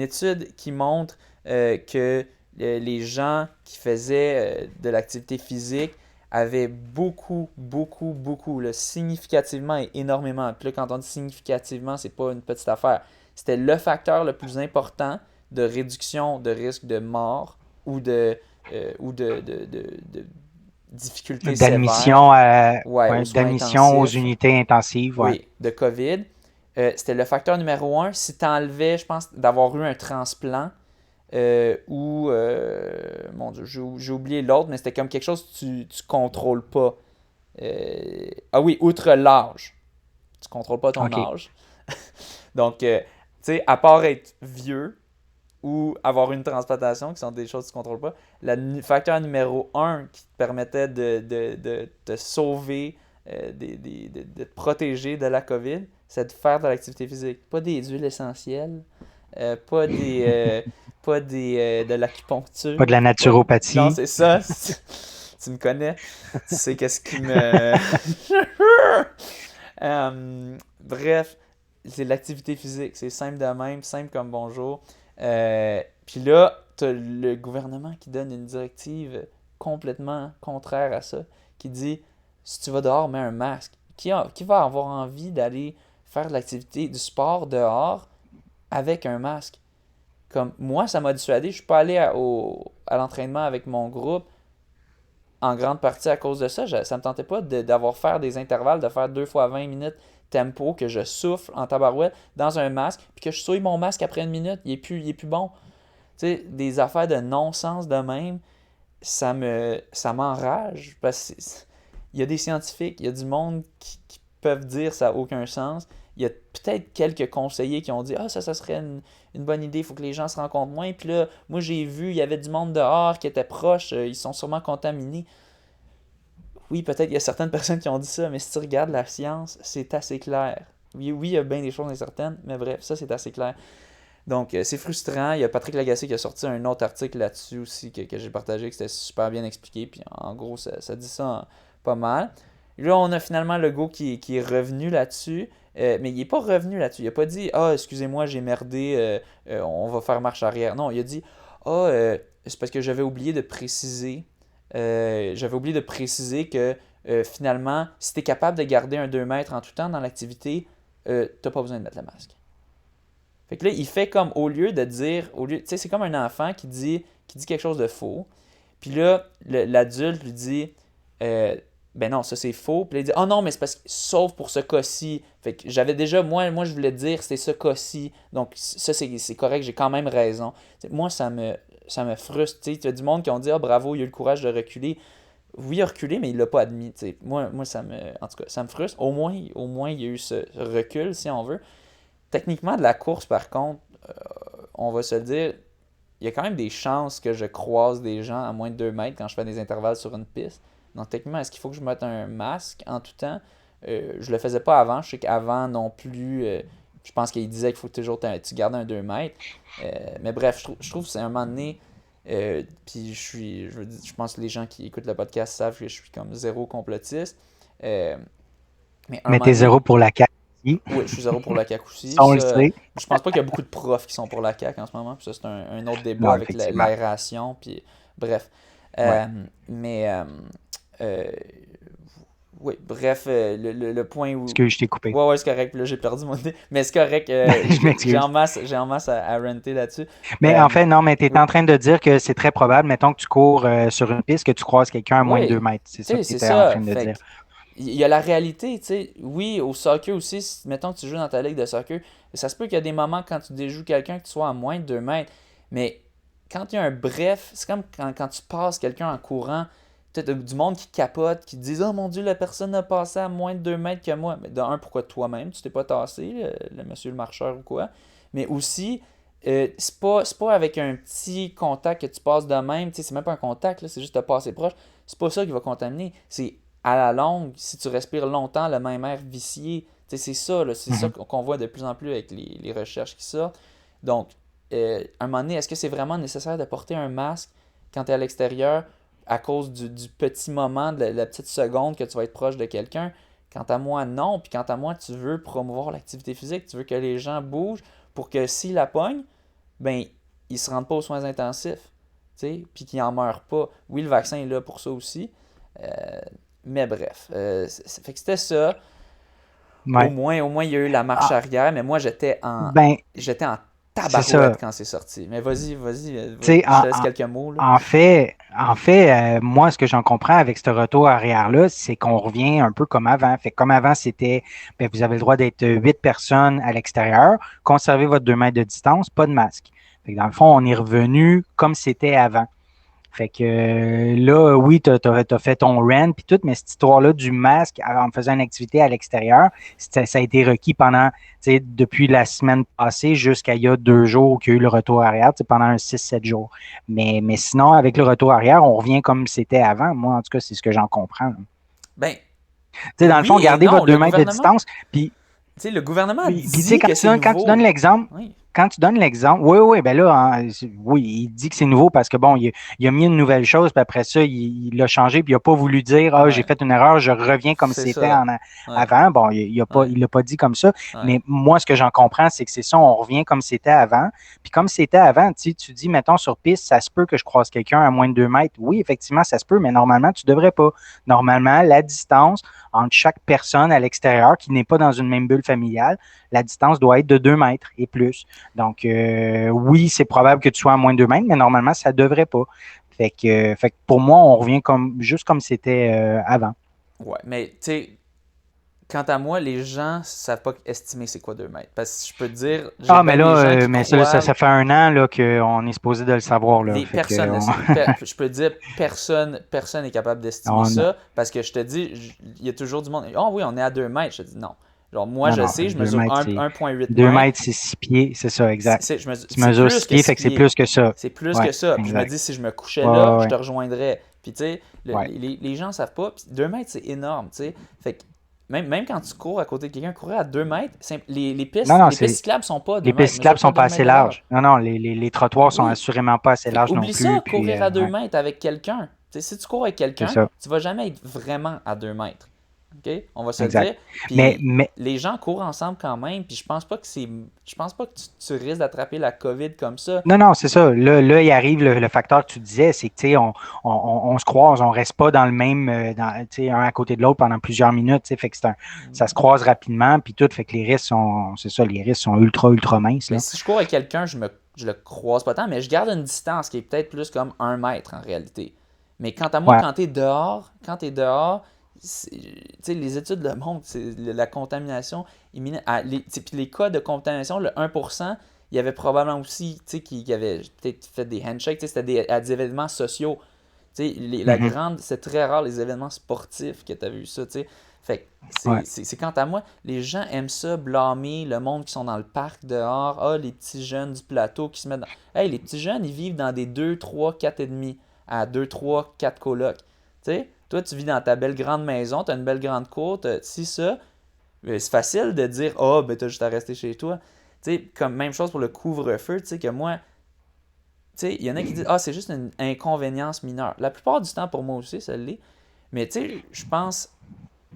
étude qui montre que les gens qui faisaient de l'activité physique avaient beaucoup, là, significativement et énormément. Puis là, quand on dit significativement, c'est pas une petite affaire. C'était le facteur le plus important de réduction de risque de mort ou de difficultés d'admission sévères. d'admission aux unités intensives. Ouais. Oui, de COVID. C'était le facteur numéro 1. Si tu enlevais, je pense, d'avoir eu un transplant mon Dieu, j'ai oublié l'autre, mais c'était comme quelque chose que tu ne contrôles pas. Ah oui, outre l'âge. Tu ne contrôles pas ton âge. Donc, tu sais, à part être vieux ou avoir une transplantation, qui sont des choses que tu ne contrôles pas, le facteur numéro 1 qui te permettait de te sauver, de te protéger de la COVID, c'est de faire de l'activité physique. Pas des huiles essentielles, pas de l'acupuncture. Pas de la naturopathie. Non, c'est ça. Tu me connais. Tu sais qu'est-ce qui me... bref, c'est l'activité physique. C'est simple de même, simple comme bonjour. Puis là, t'as le gouvernement qui donne une directive complètement contraire à ça, qui dit, si tu vas dehors, mets un masque. Qui va avoir envie d'aller faire de l'activité, du sport dehors avec un masque? Comme moi, ça m'a dissuadé. Je suis pas allé à l'entraînement avec mon groupe en grande partie à cause de ça. Ça me tentait pas d'avoir faire des intervalles, de faire 2 fois 20 minutes tempo, que je souffle en tabarouette dans un masque, puis que je souille mon masque après 1 minute. Il est plus bon. Tu sais, des affaires de non-sens de même, ça m'enrage. Parce qu'il y a des scientifiques, il y a du monde qui peuvent dire ça n'a aucun sens. Il y a peut-être quelques conseillers qui ont dit « Ah, ça serait une bonne idée, il faut que les gens se rencontrent moins. » Puis là, moi j'ai vu, il y avait du monde dehors qui était proche, ils sont sûrement contaminés. Oui, peut-être il y a certaines personnes qui ont dit ça, mais si tu regardes la science, c'est assez clair. Oui, il y a bien des choses incertaines, mais bref, ça c'est assez clair. Donc, c'est frustrant. Il y a Patrick Lagacé qui a sorti un autre article là-dessus aussi que j'ai partagé, que c'était super bien expliqué. Puis en gros, ça dit ça pas mal. Là, on a finalement Legault qui est revenu là-dessus. Mais il n'est pas revenu là-dessus. Il n'a pas dit « Ah, excusez-moi, j'ai merdé, on va faire marche arrière. » Non, il a dit « Ah, c'est parce que j'avais oublié de préciser. Que finalement, si tu es capable de garder un 2 mètres en tout temps dans l'activité, tu n'as pas besoin de mettre le masque. » Fait que là, il fait comme, au lieu de dire, tu sais, c'est comme un enfant qui dit quelque chose de faux. Puis là, l'adulte lui dit, ben non, ça c'est faux. Puis là, il dit, oh non, mais c'est parce que, sauf pour ce cas-ci. Fait que j'avais déjà, moi je voulais dire, c'est ce cas-ci. Donc ça, c'est correct, j'ai quand même raison. T'sais, moi, ça me frustre. Tu as du monde qui ont dit, ah bravo, il a eu le courage de reculer. Oui, il a reculé, mais il l'a pas admis. T'sais. Moi, en tout cas, ça me frustre. Au moins, il y a eu ce recul, si on veut. Techniquement, de la course, par contre, on va se le dire, il y a quand même des chances que je croise des gens à moins de 2 mètres quand je fais des intervalles sur une piste. Donc, techniquement, est-ce qu'il faut que je mette un masque en tout temps? Je le faisais pas avant. Je sais qu'avant non plus, je pense qu'il disait qu'il faut toujours tu gardes un 2 mètres. Mais bref, je trouve que c'est un moment donné. Puis je pense que les gens qui écoutent le podcast savent que je suis comme zéro complotiste. Mais t'es zéro pour la CAQ. Oui, je suis zéro pour la CAQ aussi. On le sait. Je pense pas qu'il y a beaucoup de profs qui sont pour la CAQ en ce moment. Puis ça, c'est un autre débat avec l'aération. Puis bref. Oui, bref, le point où... Est-ce que je t'ai coupé? Ouais, c'est correct. Puis là, j'ai perdu mon idée. Mais c'est correct. J'ai en masse à ranter là-dessus. Mais en fait, non, mais tu es en train de dire que c'est très probable, mettons que tu cours sur une piste, que tu croises quelqu'un à moins de 2 mètres. C'est ça que tu étais en train de dire. il y a la réalité, tu sais. Oui, au soccer aussi, mettons que tu joues dans ta ligue de soccer, ça se peut qu'il y a des moments quand tu déjoues quelqu'un que tu sois à moins de 2 mètres. Mais quand il y a un bref, c'est comme quand tu passes quelqu'un en courant, tu as du monde qui capote, qui te dit oh mon Dieu, la personne a passé à moins de 2 mètres que moi. Mais de un, pourquoi toi-même, tu t'es pas tassé, le monsieur le marcheur ou quoi. Mais aussi, c'est pas avec un petit contact que tu passes de même, tu sais, c'est même pas un contact, là, c'est juste de passer proche. C'est pas ça qui va contaminer. C'est à la longue, si tu respires longtemps le même air vicié, tu sais, c'est ça, là, c'est ça qu'on voit de plus en plus avec les recherches qui sortent. Donc, à un moment donné, est-ce que c'est vraiment nécessaire de porter un masque quand tu es à l'extérieur à cause du petit moment, de la petite seconde que tu vas être proche de quelqu'un? Quant à moi, non. Puis quant à moi, tu veux promouvoir l'activité physique, tu veux que les gens bougent pour que s'ils la pognent, ben, ils ne se rendent pas aux soins intensifs, puis qu'ils n'en meurent pas. Oui, le vaccin est là pour ça aussi. Mais bref, fait que c'était ça. Ouais. Au moins, il y a eu la marche arrière, mais moi, j'étais en C'est ça. tabarouette quand c'est sorti. Mais vas-y, Tu sais, je te laisse quelques mots. Là. en fait, moi, ce que j'en comprends avec ce retour arrière-là, c'est qu'on revient un peu comme avant. Fait que comme avant, c'était, ben, vous avez le droit d'être 8 personnes à l'extérieur, conservez votre 2 mètres de distance, pas de masque. Fait que dans le fond, on est revenu comme c'était avant. Fait que là, oui, t'as fait ton rent puis tout, mais cette histoire-là du masque en faisant une activité à l'extérieur, ça a été requis pendant, depuis la semaine passée jusqu'à il y a 2 jours qu'il y a eu le retour arrière, pendant un 6-7 jours. Mais sinon, avec le retour arrière, on revient comme c'était avant. Moi, en tout cas, c'est ce que j'en comprends. Ben, dans le fond, oui et gardez non, votre 2 le mètres de gouvernement, distance. Puis, le gouvernement puis dit que c'est quand tu nouveau. donnes l'exemple, Oui. quand tu donnes l'exemple, oui, ben là, oui, il dit que c'est nouveau parce que bon, il a mis une nouvelle chose, puis après ça, il l'a changé, puis il n'a pas voulu dire j'ai Ouais, fait une erreur, je reviens comme c'est c'était ça. Ouais, avant. Bon, il ouais, l'a pas dit comme ça, ouais. mais moi, ce que j'en comprends, c'est que c'est ça, on revient comme c'était avant. Puis comme c'était avant, tu dis, mettons, sur piste, ça se peut que je croise quelqu'un à moins de 2 mètres. Oui, effectivement, ça se peut, mais normalement, tu devrais pas. Normalement, la distance entre chaque personne à l'extérieur qui n'est pas dans une même bulle familiale, la distance doit être de 2 mètres et plus. Donc, oui, c'est probable que tu sois à moins de 2 mètres, mais normalement, ça ne devrait pas. Fait que pour moi, on revient juste comme c'était avant. Ouais, mais tu sais, quant à moi, les gens savent pas estimer c'est quoi 2 mètres. Parce que je peux te dire, j'ai Mais bien des gens là, qui mais ça, croient. ça fait 1 an là, qu'on est supposé de le savoir. Là. Fait que, Personne, je peux te dire, personne n'est capable d'estimer on- ça. Parce que je te dis, il y a toujours du monde. Oh oui, on est à 2 mètres. Je te dis non. Genre, moi, je non, sais, je 2 mesure mètres, 1,8 2 mètres. mètres, c'est 6 pieds. C'est ça, exact. Tu C'est mesures plus 6 que pieds, 6 fait que c'est pieds. plus que ça. C'est plus Ouais, que ça. Puis je me exact. dis, si je me couchais Ouais, là, ouais, je te ouais. rejoindrais. Puis tu sais, Ouais. les gens savent pas. Puis 2 mètres, c'est énorme, tu sais. Fait que même quand tu cours à côté de quelqu'un, courir à 2 mètres, les Non, non, pistes cyclables sont pas à 2 les mètres. pistes cyclables Mesure pas sont 2 pas mètres assez de large. larges. Non, non, les trottoirs sont Oui. assurément pas assez Fait que larges non oublie plus. ça, Puis, courir à 2 ouais, mètres avec quelqu'un. Tu sais, si tu cours avec c'est quelqu'un, ça, tu vas jamais être vraiment à 2 mètres. OK? On va se le exact. dire. Puis Mais les gens courent ensemble quand même. Puis je pense pas que tu risques d'attraper la COVID comme ça. non, non, c'est ça. Là, il arrive le facteur que tu disais, c'est que tu sais, on se croise, on reste pas dans le même, tu sais, un à côté de l'autre pendant plusieurs minutes. Tu sais, fait que ça se croise rapidement, puis tout, fait que les risques sont, c'est ça, les risques sont ultra, ultra minces Mais là. si je cours avec quelqu'un, je le croise pas tant, mais je garde une distance qui est peut-être plus comme 1 mètre en réalité. Mais quant à moi, Ouais. quand t'es dehors, tu sais, les études le montrent, c'est la contamination imminente. Puis les cas de contamination, le 1%, il y avait probablement aussi, tu sais, qui avait peut-être fait des handshakes, tu sais, c'était à des événements sociaux. Tu sais, Mhm. c'est très rare les événements sportifs que tu as vu ça, tu sais. Fait que Ouais. c'est quant à moi, les gens aiment ça, blâmer le monde qui sont dans le parc dehors. Ah, les petits jeunes du plateau qui se mettent dans. Hey, les petits jeunes, ils vivent dans des 2 3 4 et demi à 2 3 4 colocs. Tu sais, toi, tu vis dans ta belle grande maison, tu as une belle grande cour, si ça, c'est facile de dire ah, ben t'as juste à rester chez toi. Tu sais, comme même chose pour le couvre-feu, tu sais, que moi, tu sais, il y en a qui disent ah, c'est juste une inconvénience mineure. La plupart du temps, pour moi aussi, ça l'est. Mais tu sais, je pense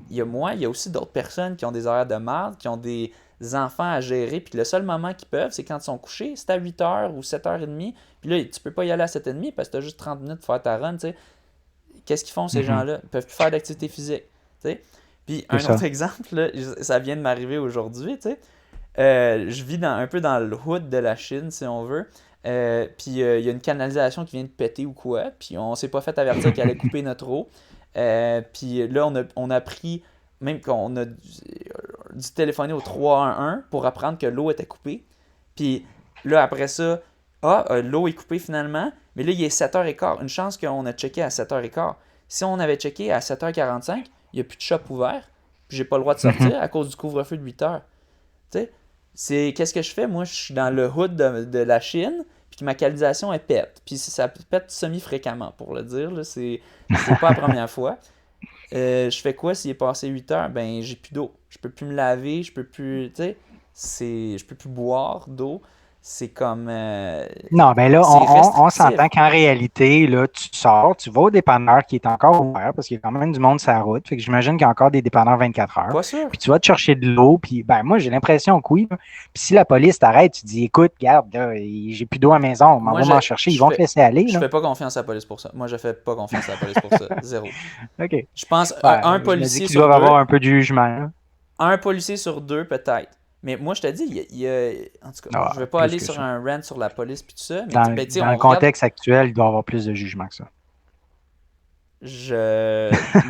il y a moi, il y a aussi d'autres personnes qui ont des horaires de marde, qui ont des enfants à gérer, puis le seul moment qu'ils peuvent, c'est quand ils sont couchés, c'est à 8h ou 7h30, puis là, tu peux pas y aller à 7h30 parce que tu as juste 30 minutes pour faire ta run, tu sais. Qu'est-ce qu'ils font ces Mhm. gens-là? Ils peuvent plus faire d'activité physique, tu sais. Puis C'est un ça. autre exemple, là, ça vient de m'arriver aujourd'hui, tu sais. Je vis un peu dans le hood de la Chine, si on veut. Puis il y a une canalisation qui vient de péter ou quoi, puis on s'est pas fait avertir qu'elle allait couper notre eau. Puis là, on a pris, même qu'on a dû téléphoner au 311 pour apprendre que l'eau était coupée. Puis là, après ça, l'eau est coupée finalement, mais là, il est 7h15. Une chance qu'on a checké à 7h15. Si on avait checké à 7h45, il n'y a plus de shop ouvert, puis j'ai pas le droit de sortir à cause du couvre-feu de 8h. Tu sais, qu'est-ce que je fais? Moi, je suis dans le hood de la Chine, puis ma canalisation, elle pète. Puis ça pète semi-fréquemment, pour le dire. Là, c'est pas la première fois. Je fais quoi s'il est passé 8h? Ben, j'ai plus d'eau. Je peux plus me laver, je peux plus, tu sais, je peux plus boire d'eau. C'est comme... Non, mais là, c'est on restrictif. s'entend qu'en réalité, là, tu sors, tu vas au dépanneur qui est encore ouvert parce qu'il y a quand même du monde sur la route. Fait que j'imagine qu'il y a encore des dépanneurs 24 heures. Pas sûr. Puis tu vas te chercher de l'eau. Puis ben moi, j'ai l'impression que oui. Puis si la police t'arrête, tu dis écoute, regarde, là, j'ai plus d'eau à la maison, on Moi, va m'en chercher, ils vont te laisser aller. Je Là. fais pas confiance à la police pour ça. Moi, je fais pas confiance à la police pour ça. Zéro. OK. Je pense Je un me dis policier qu'ils sur doivent deux. avoir un peu de jugement. Là. Un policier sur deux, peut-être. Mais moi, je te dis, en tout cas, je vais pas aller sur un rant sur la police puis tout ça. Mais Dans ben, le contexte actuel, il doit y avoir plus de jugement que ça.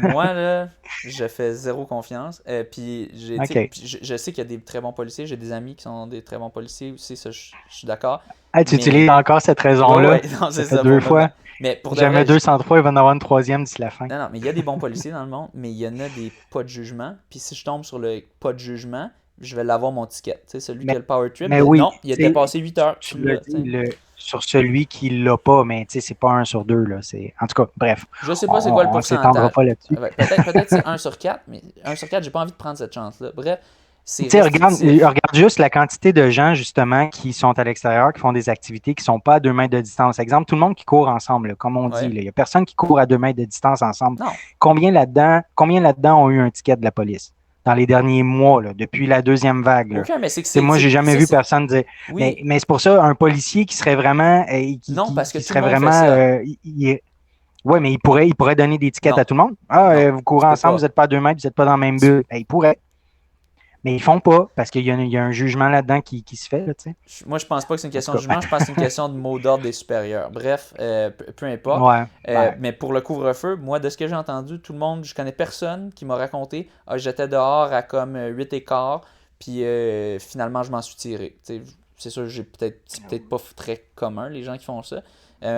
Moi, là, je fais zéro confiance. Puis je sais qu'il y a des très bons policiers. J'ai des amis qui sont des très bons policiers aussi. Ça, je suis d'accord. Hey, tu utilises encore cette raison-là. Ouais, non, ça c'est fait deux fois. Mais pour Jamais 203, il va en avoir une troisième d'ici la fin. Non, mais il y a des bons policiers dans le monde, mais il y en a des pas de jugement. Puis si je tombe sur le pas de jugement, je vais l'avoir mon ticket. Tu sais, celui qui a le power trip, mais oui, non, il était passé 8 heures. Tu l'as dit sur celui qui l'a pas, mais tu sais, c'est pas 1 sur 2. Là. En tout cas, bref. Je sais pas c'est quoi le pourcentage. On s'étendra pas là-dessus. Peut-être c'est 1 sur 4, mais 1 sur 4, j'ai pas envie de prendre cette chance-là. Bref, c'est regarde juste la quantité de gens, justement, qui sont à l'extérieur, qui font des activités qui ne sont pas à 2 mètres de distance. Exemple, tout le monde qui court ensemble, là, comme on dit. Il n'y a personne qui court à 2 mètres de distance ensemble. Non. Combien là-dedans ont eu un ticket de la police? Dans les derniers mois, là, depuis la deuxième vague. Aucun, mais c'est moi, j'ai jamais vu personne dire. Oui. Mais c'est pour ça, un policier qui serait vraiment. Parce que qui serait vraiment. Oui, mais il pourrait donner des tickets à tout le monde. Vous courez ensemble, vous n'êtes pas à 2 mètres, vous n'êtes pas dans la même bulle. Il pourrait. Mais ils font pas, parce qu'il y a un jugement là-dedans qui se fait. Là, moi, je pense pas que c'est une question de jugement, je pense que c'est une question de mot d'ordre des supérieurs. Bref, peu importe. Mais pour le couvre-feu, moi, de ce que j'ai entendu, tout le monde, je connais personne qui m'a raconté « j'étais dehors à comme 8h15, puis finalement, je m'en suis tiré. » C'est sûr, c'est peut-être pas très commun, les gens qui font ça.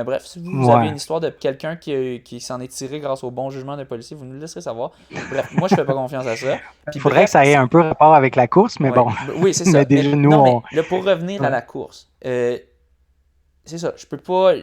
Bref, si vous avez une histoire de quelqu'un qui s'en est tiré grâce au bon jugement d'un policier, vous nous le laisserez savoir. Bref, moi, je fais pas confiance à ça. Il faudrait que ça ait un peu rapport avec la course, mais bon. Oui, c'est ça. Mais déjà, mais pour revenir à la course, c'est ça. Je peux pas.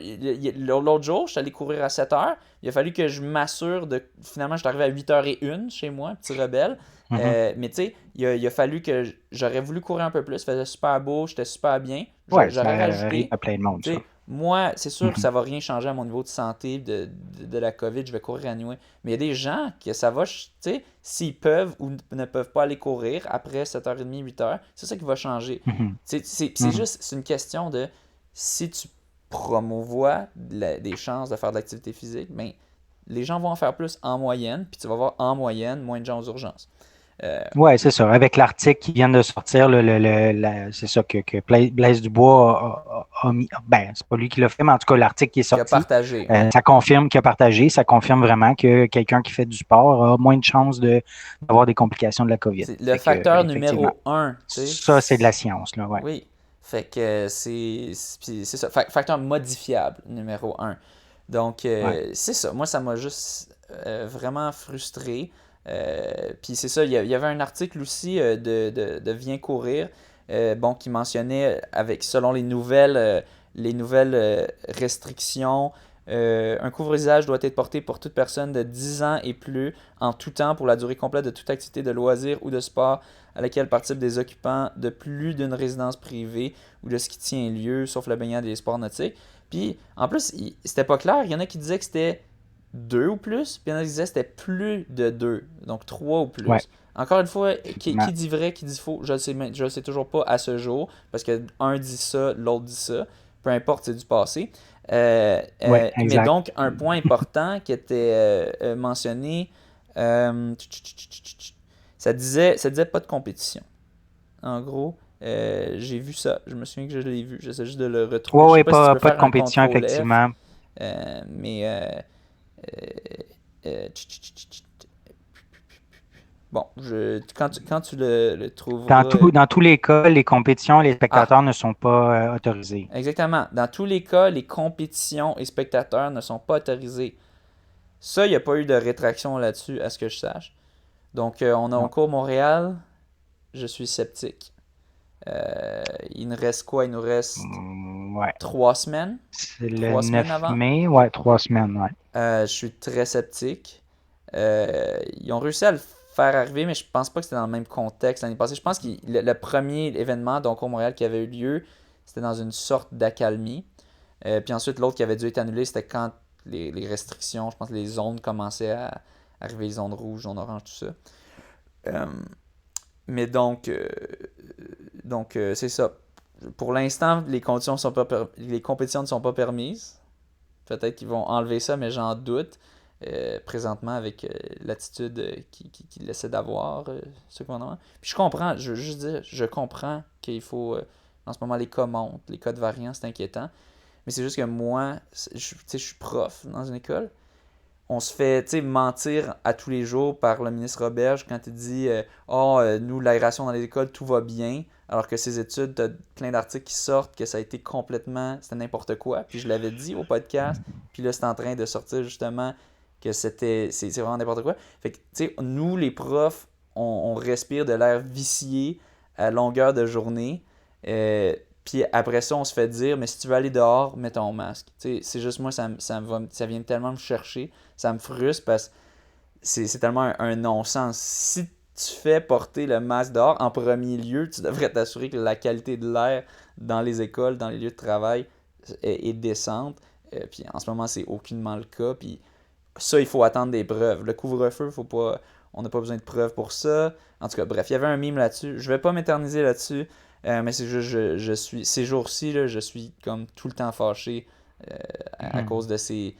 L'autre jour, je suis allé courir à 7h. Il a fallu que je m'assure de. Finalement, je suis arrivé à 8h01 chez moi, petit rebelle. Mais tu sais, il a fallu que j'aurais voulu courir un peu plus. Il faisait super beau, j'étais super bien. J'aurais rajouté. Plein de monde, ça. Moi, c'est sûr que ça va rien changer à mon niveau de santé de la COVID. Je vais courir à nuit. Mais il y a des gens que ça va, tu sais, s'ils peuvent ou ne peuvent pas aller courir après 7h30, 8h, c'est ça qui va changer. C'est juste, c'est une question de si tu promouvois des chances de faire de l'activité physique, ben, les gens vont en faire plus en moyenne, puis tu vas avoir en moyenne moins de gens aux urgences. Oui, c'est ça. Avec l'article qui vient de sortir, c'est ça que Blaise Dubois a mis. Ben, c'est pas lui qui l'a fait, mais en tout cas, l'article qui est sorti. Qui a partagé. Ça confirme qu'il a partagé. Ça confirme vraiment que quelqu'un qui fait du sport a moins de chances d'avoir des complications de la COVID. C'est le facteur numéro 1. Ça, c'est de la science, là, ouais. Oui. Fait que c'est ça. Facteur modifiable numéro 1. Donc, c'est ça. Moi, ça m'a juste vraiment frustré. Puis c'est ça, il y avait un article aussi de Viens courir, qui mentionnait selon les nouvelles restrictions, un couvre-visage doit être porté pour toute personne de 10 ans et plus en tout temps pour la durée complète de toute activité de loisir ou de sport à laquelle participent des occupants de plus d'une résidence privée ou de ce qui tient lieu, sauf la baignade et les sports nautiques. Puis en plus, c'était pas clair, il y en a qui disaient que c'était 2 ou plus, puis il y en a qui disaient que c'était plus de 2, donc 3 ou plus. Ouais. Encore une fois, qui dit vrai, qui dit faux, je le sais toujours pas à ce jour, parce que un dit ça, l'autre dit ça, peu importe, c'est du passé. Mais donc, un point important qui était mentionné, ça disait pas de compétition. En gros, j'ai vu ça, je me souviens que je l'ai vu, j'essaie juste de le retrouver. Oui, pas de compétition, effectivement. Bon, quand tu le trouveras. Dans tous les cas, les compétitions, les spectateurs ne sont pas autorisés. Exactement. Dans tous les cas, les compétitions et spectateurs ne sont pas autorisés. Ça, il n'y a pas eu de rétraction là-dessus, à ce que je sache. Donc, on a Non. encore Montréal. Je suis sceptique. Il nous reste quoi? Il nous reste Ouais. 3 semaines. C'est le 3 semaines 9 avant. mai, ouais, 3 semaines, ouais. Je suis très sceptique. Ils ont réussi à le faire arriver, mais je pense pas que c'était dans le même contexte l'année passée. Je pense que le premier événement donc au Montréal qui avait eu lieu, c'était dans une sorte d'accalmie. Puis ensuite, l'autre qui avait dû être annulé, c'était quand les restrictions, je pense que les zones commençaient à arriver, les zones rouges, zones oranges, tout ça. Mais donc c'est ça. Pour l'instant, les compétitions ne sont pas permises. Peut-être qu'ils vont enlever ça, mais j'en doute. Présentement, avec l'attitude qu'il essaie d'avoir, ce gouvernement. Puis je comprends, je veux juste dire, je comprends qu'il faut, en ce moment, les cas montent, les cas de variants, c'est inquiétant. Mais c'est juste que moi, je suis prof dans une école. On se fait mentir à tous les jours par le ministre Roberge quand il dit nous, l'aération dans les écoles, tout va bien. Alors que ces études, tu as plein d'articles qui sortent que ça a été c'était n'importe quoi. Puis je l'avais dit au podcast. Puis là, c'est en train de sortir justement que c'est vraiment n'importe quoi. Fait que, tu sais, nous, les profs, on respire de l'air vicié à longueur de journée. Puis après ça, on se fait dire, mais si tu veux aller dehors, mets ton masque. Tu sais, c'est juste moi, ça vient tellement me chercher. Ça me frustre parce que c'est tellement un non-sens. Si tu fais porter le masque dehors, en premier lieu, tu devrais t'assurer que la qualité de l'air dans les écoles, dans les lieux de travail est décente. Puis en ce moment, c'est aucunement le cas. Puis ça, il faut attendre des preuves. Le couvre-feu, on n'a pas besoin de preuves pour ça. En tout cas, bref, il y avait un meme là-dessus. Je vais pas m'éterniser là-dessus, mais c'est juste, ces jours-ci, là, je suis comme tout le temps fâché à cause de ces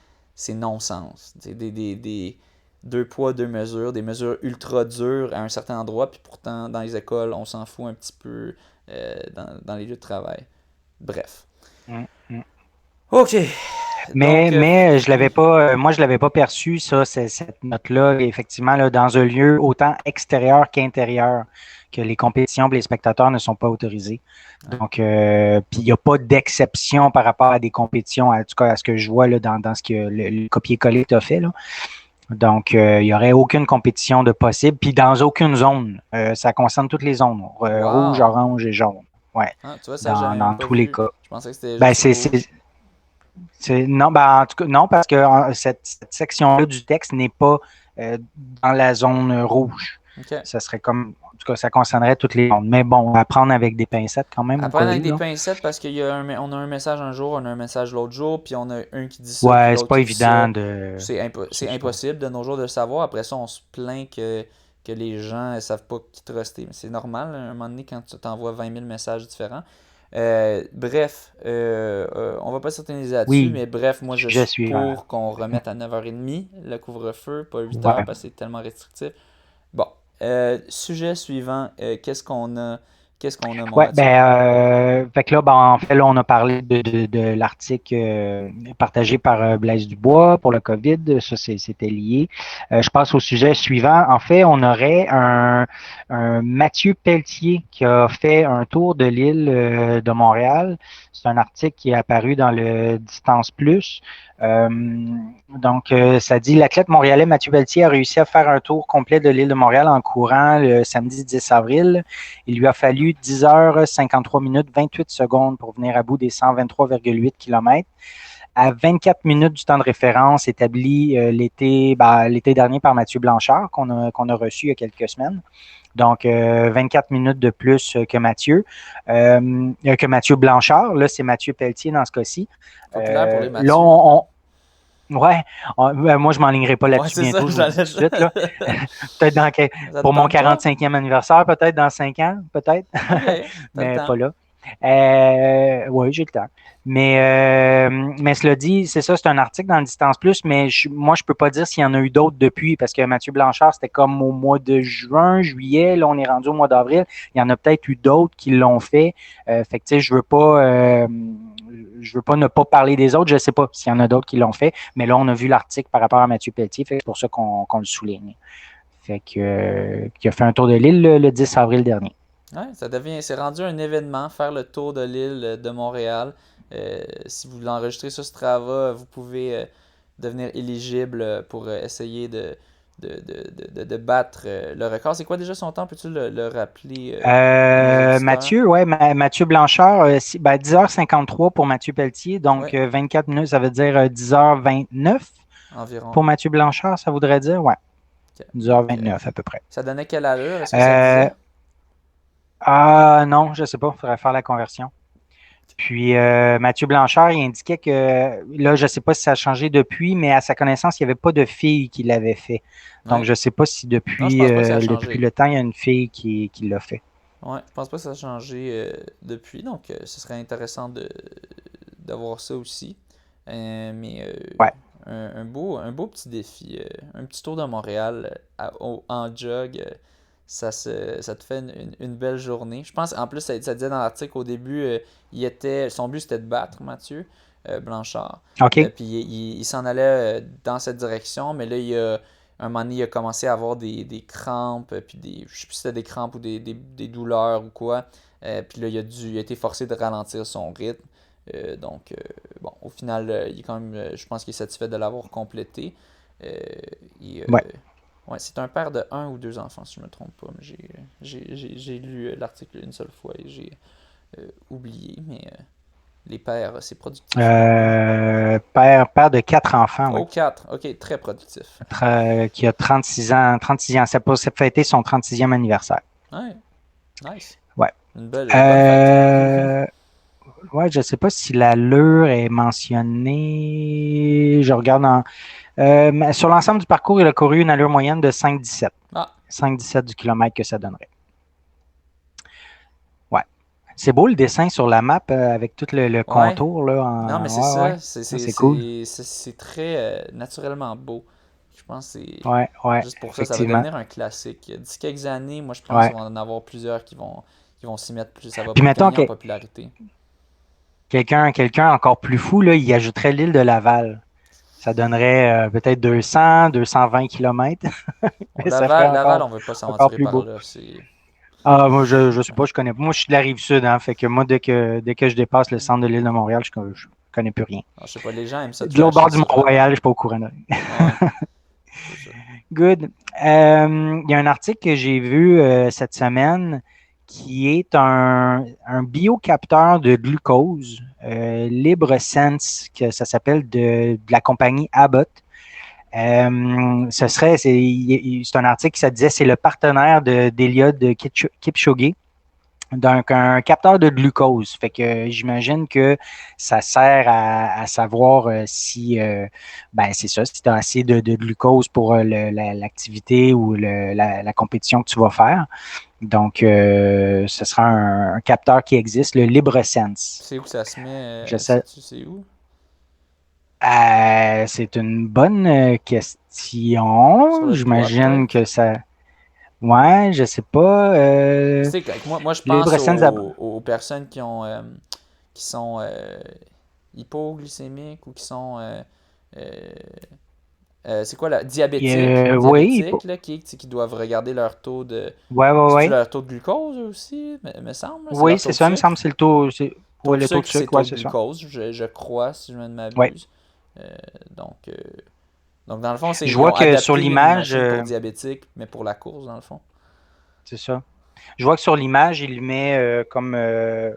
non-sens. Des deux poids, deux mesures, des mesures ultra dures à un certain endroit, puis pourtant, dans les écoles, on s'en fout un petit peu dans les lieux de travail. Bref. OK. Mais je l'avais pas, moi je l'avais pas perçu ça, cette note-là, effectivement là, dans un lieu autant extérieur qu'intérieur, que les compétitions et les spectateurs ne sont pas autorisés. Donc, puis il n'y a pas d'exception par rapport à des compétitions, en tout cas à ce que je vois là, dans ce que le copier-coller que tu as fait là. Donc, il n'y aurait aucune compétition de possible, puis dans aucune zone. Ça concerne toutes les zones, rouge, orange et jaune. Ouais. Ah, tu vois, ça, dans tous les cas. Je pensais que c'était ben, juste non, ben, en tout cas, non, parce que cette section-là du texte n'est pas dans la zone rouge. Okay. Ça serait comme, en tout cas, ça concernerait toutes les zones. Mais bon, à prendre avec des pincettes quand même. À prendre avec des pincettes parce qu'on a un message un jour, on a un message l'autre jour, puis on a un qui dit ça. Ouais, c'est pas évident de. C'est impossible de nos jours de le savoir. Après ça, on se plaint que les gens ne savent pas qui truster. Mais c'est normal, à un moment donné, quand tu t'envoies 20 000 messages différents. Bref, on va pas s'éterniser là-dessus, mais bref, moi je suis pour qu'on remette à 9h30 le couvre-feu, pas 8h parce que c'est tellement restrictif. Bon, sujet suivant, qu'est-ce qu'on a, mon Ouais, fait que là, en fait, là, on a parlé de l'article partagé par Blaise Dubois pour le COVID. Ça, c'était lié. Je passe au sujet suivant. En fait, on aurait un Mathieu Pelletier qui a fait un tour de l'île de Montréal. C'est un article qui est apparu dans le Distance Plus. Donc, ça dit l'athlète montréalais Mathieu Pelletier a réussi à faire un tour complet de l'île de Montréal en courant le samedi 10 avril. Il lui a fallu 10h53 minutes 28 secondes pour venir à bout des 123,8 km. À 24 minutes du temps de référence établi l'été dernier par Mathieu Blanchard, qu'on a reçu il y a quelques semaines. Donc, 24 minutes de plus que Mathieu Blanchard. Là, c'est Mathieu Pelletier dans ce cas-ci. Populaire pour les Mathieu. Là, moi, je ne m'enlignerai pas là-dessus bientôt, je vous dis tout de suite. Là. Peut-être pour mon 45e anniversaire, peut-être dans 5 ans, peut-être. Okay, mais pas là. Oui, j'ai le temps. Mais cela dit, c'est ça, c'est un article dans le Distance Plus, mais moi, je ne peux pas dire s'il y en a eu d'autres depuis, parce que Mathieu Blanchard, c'était comme au mois de juin, juillet, là, on est rendu au mois d'avril. Il y en a peut-être eu d'autres qui l'ont fait. Fait que, tu sais, je veux pas je veux pas ne pas parler des autres. Je sais pas s'il y en a d'autres qui l'ont fait, mais là, on a vu l'article par rapport à Mathieu Pelletier, fait que c'est pour ça qu'on le souligne. Fait que, qui a fait un tour de l'île le 10 avril dernier. Ouais, c'est rendu un événement, faire le tour de l'île de Montréal. Si vous l'enregistrez sur Strava, vous pouvez devenir éligible pour essayer de battre le record. C'est quoi déjà son temps? Peux-tu le rappeler à nos auditeurs? Mathieu Blanchard, 10h53 pour Mathieu Pelletier, donc Ouais, 24 minutes, ça veut dire 10h29 environ. pour Mathieu Blanchard, ça voudrait dire, ouais, Ok. Donc, 10h29 à peu près. ça donnait quelle allure? Est-ce que ça disait? Non, je sais pas, il faudrait faire la conversion. Puis Mathieu Blanchard, il indiquait que, là, je ne sais pas si ça a changé depuis, mais à sa connaissance, il n'y avait pas de fille qui l'avait fait. Donc, Ouais. je ne sais pas si Non, je pense pas que ça a depuis changé. le temps, il y a une fille qui l'a fait. Ouais, je pense pas que ça a changé depuis, donc ce serait intéressant d'avoir ça aussi. Mais Ouais. un beau petit défi, un petit tour de Montréal en jog, ça te fait une belle journée. Je pense, en plus, ça disait dans l'article au début, son but c'était de battre Mathieu Blanchard. OK. Puis il s'en allait dans cette direction, mais là, un moment donné, il a commencé à avoir des crampes, puis je sais plus si c'était des crampes ou des douleurs ou quoi. Puis là, il a été forcé de ralentir son rythme. Donc, bon, au final, il est quand même, je pense qu'il est satisfait de l'avoir complété. Ouais. Ouais, c'est un père de un ou deux enfants, si je ne me trompe pas. Mais j'ai lu l'article une seule fois et j'ai oublié, mais les pères, c'est productif. Père de 4 enfants, oui. Oh, 4, ok, très productif. Qui a 36 ans. 36 ans. Ça peut fêter son 36e anniversaire. Ouais, nice. Ouais. Une bonne fête. Ouais, je ne sais pas si l'allure est mentionnée. Je regarde sur l'ensemble du parcours, il a couru une allure moyenne de 5,17. Ah, 5,17 du kilomètre que ça donnerait. Ouais. C'est beau le dessin sur la map avec tout le ouais. contour. Là, Non, mais c'est ouais, ça. ouais. C'est cool. C'est très naturellement beau. Je pense que c'est Ouais, juste pour ça va effectivement. devenir un classique. D'ici quelques années, moi, je pense Ouais. qu'on va en avoir plusieurs qui vont s'y mettre plus. Ça va Puis mettons gagner en popularité. quelqu'un encore plus fou, là, il ajouterait l'île de Laval. Ça donnerait peut-être 200, 220 kilomètres. Bon, Mais ça ferait Laval, on veut pas encore s'aventurer plus par beau. là. Moi, je sais pas, je connais pas. Moi, je suis de la Rive-Sud, hein, fait que moi, dès que je dépasse le centre de l'île de Montréal, je connais plus rien. Je sais pas, les gens aiment ça De l'autre trasher bord du sur Laval. Mont-Royal, je suis pas au courant. Ouais, c'est ça. Good. Il y a un article que j'ai vu cette semaine qui est un biocapteur de glucose, LibreSense, que ça s'appelle de la compagnie Abbott. C'est un article qui ça disait c'est le partenaire d'Eliud Kipchoge, donc un capteur de glucose. Fait que j'imagine que ça sert à savoir si c'est ça, si tu as assez de glucose pour l'activité ou la compétition que tu vas faire. Donc, ce sera un capteur qui existe, le LibreSense. C'est où que ça se met? Je sais. Tu sais où? C'est une bonne Sur question. le doigt, J'imagine peut-être? que ça. Ouais, je sais pas. Tu sais, moi je pense LibreSense. aux personnes qui sont hypoglycémiques ou qui sont euh, c'est quoi là? Oui. Diabétiques là, qui doivent regarder leur taux de. C'est-tu Ouais. leur taux de glucose aussi, me semble? C'est Oui, leur taux c'est de ça, il me semble sucre. que c'est le taux. Taux Ouais, de le taux de sucre, c'est sucre, ouais, taux de c'est ça. glucose, je crois, si je ne Ouais. m'abuse. Euh, donc, euh, donc, dans le fond, Je ils vois ont que sur adapté une l'image, machine pour diabétiques, mais pour la course, dans le fond. c'est ça. Je vois que sur l'image, il le met comme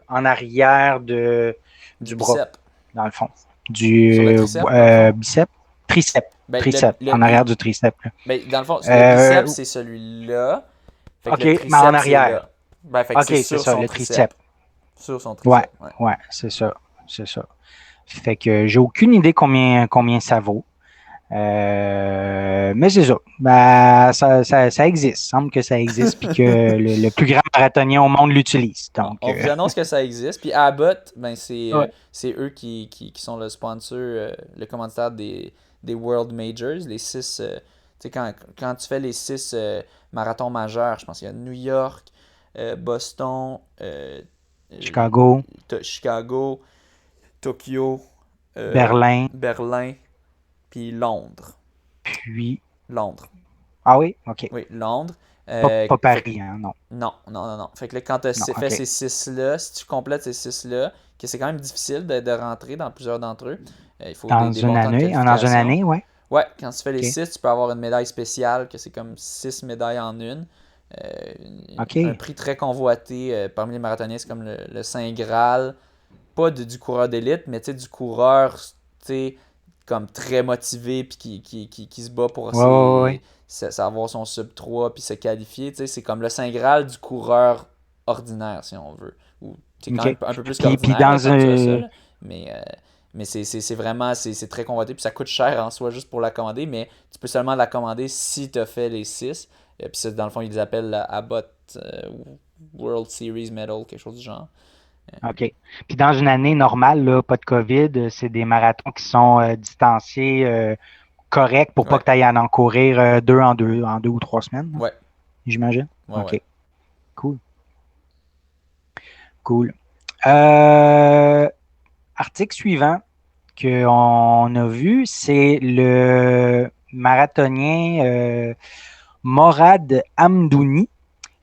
en arrière Du du bras, bicep. dans le fond. Sur le Du triceps, dans le fond. bicep? Triceps. Ben, Triceps, en arrière du triceps. ben, dans le fond, le Euh, biceps, c'est celui-là. Fait que OK, le mais en triceps, c'est arrière. là. Ben, fait que OK, c'est c'est sur ça, son le triceps. triceps. Sur son Ouais, triceps, ouais. ouais, c'est ça. C'est ça. Fait que j'ai aucune idée combien ça vaut. Mais c'est ça. Ça existe. Il semble que ça existe puis que le plus grand marathonien au monde l'utilise. Donc, On vous annonce que ça existe. Puis Abbott, ben ouais. c'est eux qui sont le sponsor, le commanditaire des World Majors, les 6. Tu sais, quand tu fais les 6 marathons majeurs, je pense qu'il y a New York, Boston, Chicago. Chicago, Tokyo, Berlin, puis Londres. puis... Londres. Ah oui? OK. Oui, Londres. Pas Paris, hein, non. Non. Fait que là, quand tu as fait ces 6-là, si tu complètes ces 6-là, que c'est quand même difficile de rentrer dans plusieurs d'entre eux, il faut des bons temps de qualification. Dans une année, ouais. Ouais, quand tu fais les 6, tu peux avoir une médaille spéciale, que c'est comme 6 médailles en une. Un prix très convoité parmi les marathoniens, c'est comme le Saint Graal. Pas du coureur d'élite, mais du coureur comme très motivé puis qui se bat pour avoir son sub 3 puis se qualifier. C'est comme le Saint Graal du coureur ordinaire, si on veut. Ou quand même un peu plus qu'ordinaire quand tu as ça. Là. Mais c'est vraiment c'est très convoité, puis ça coûte cher en soi juste pour la commander, mais tu peux seulement la commander si tu as fait les 6. Puis ça, dans le fond, ils les appellent la Abbott World Series Medal, quelque chose du genre. OK. Puis dans une année normale, là, pas de COVID, c'est des marathons qui sont distanciés corrects pour pas que tu ailles en courir 2 en 2 ou 3 semaines. Ouais. J'imagine? Ouais, OK. ouais. Cool. Article suivant qu'on a vu, c'est le marathonien Morad Hamdouni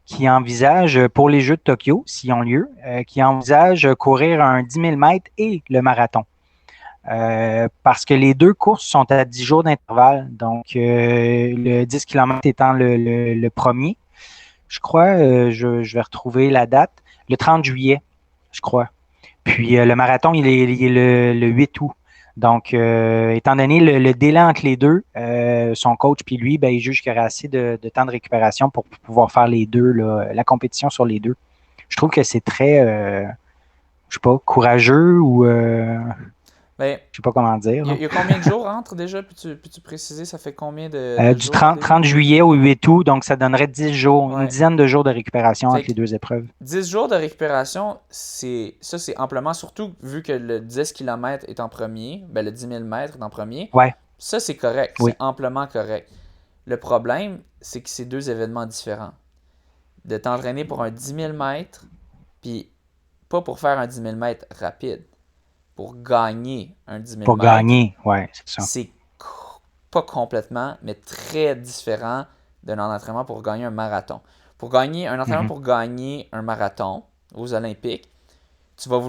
qui envisage, pour les Jeux de Tokyo, s'ils ont lieu, qui envisage courir un 10 000 mètres et le marathon. Parce que les deux courses sont à 10 jours d'intervalle. Donc, le 10 km étant le premier. Je crois, je vais retrouver la date. Le 30 juillet, je crois. Puis, le marathon, il est le 8 août. Donc, étant donné le délai entre les deux, son coach puis lui, il juge qu'il y aura assez de temps de récupération pour pouvoir faire les deux, là, la compétition sur les deux. Je trouve que c'est très, je sais pas, courageux ou je sais pas comment dire. Il y a combien de jours entre déjà? Peux-tu préciser, ça fait combien de du jours? 30 juillet au 8 août, donc ça donnerait 10 jours, une dizaine de jours de récupération entre les deux épreuves. 10 jours de récupération, c'est amplement, surtout vu que le 10 km est en premier, le 10 000 mètres est en premier. Ouais. Ça, c'est correct. Oui. C'est amplement correct. Le problème, c'est que c'est deux événements différents. De t'entraîner pour un 10 000 mètres, puis pas pour faire un 10 000 mètres rapide. Pour gagner un 10 000 Pour gagner, ouais, c'est ça. C'est pas complètement, mais très différent d'un entraînement pour gagner un marathon. Pour gagner un entraînement pour gagner un marathon aux Olympiques, tu vas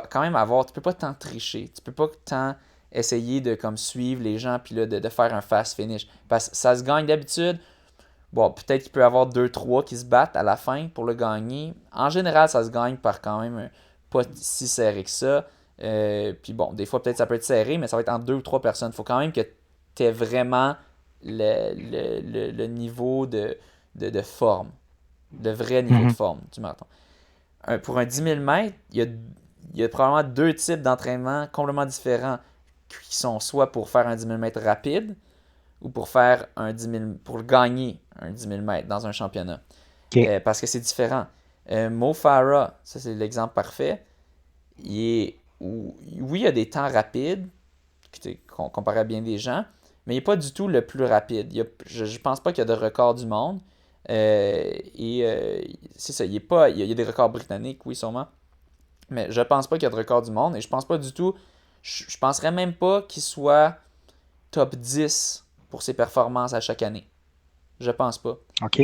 quand même avoir, tu peux pas tant tricher, tu peux pas tant essayer de comme suivre les gens puis là de faire un fast finish. Parce que ça se gagne d'habitude. Bon, peut-être qu'il peut y avoir 2-3 qui se battent à la fin pour le gagner. En général, ça se gagne par quand même pas si serré que ça. Puis bon, des fois, peut-être ça peut être serré, mais ça va être entre 2 ou 3 personnes. Il faut quand même que tu aies vraiment le niveau de forme, le vrai niveau de forme du marathon. Pour un 10 000 mètres, il y a probablement 2 types d'entraînement complètement différents qui sont soit pour faire un 10 000 mètres rapide ou pour faire pour gagner un 10 000 mètres dans un championnat. Okay. Parce que c'est différent. Mo Farah, ça c'est l'exemple parfait. Oui, il y a des temps rapides, comparé à bien des gens, mais il n'est pas du tout le plus rapide. Je ne pense pas qu'il y a de record du monde. C'est ça, il y a des records britanniques, oui, sûrement. Mais je pense pas qu'il y a de record du monde. Et je pense pas du tout. Je penserais même pas qu'il soit top 10 pour ses performances à chaque année. Je pense pas. OK.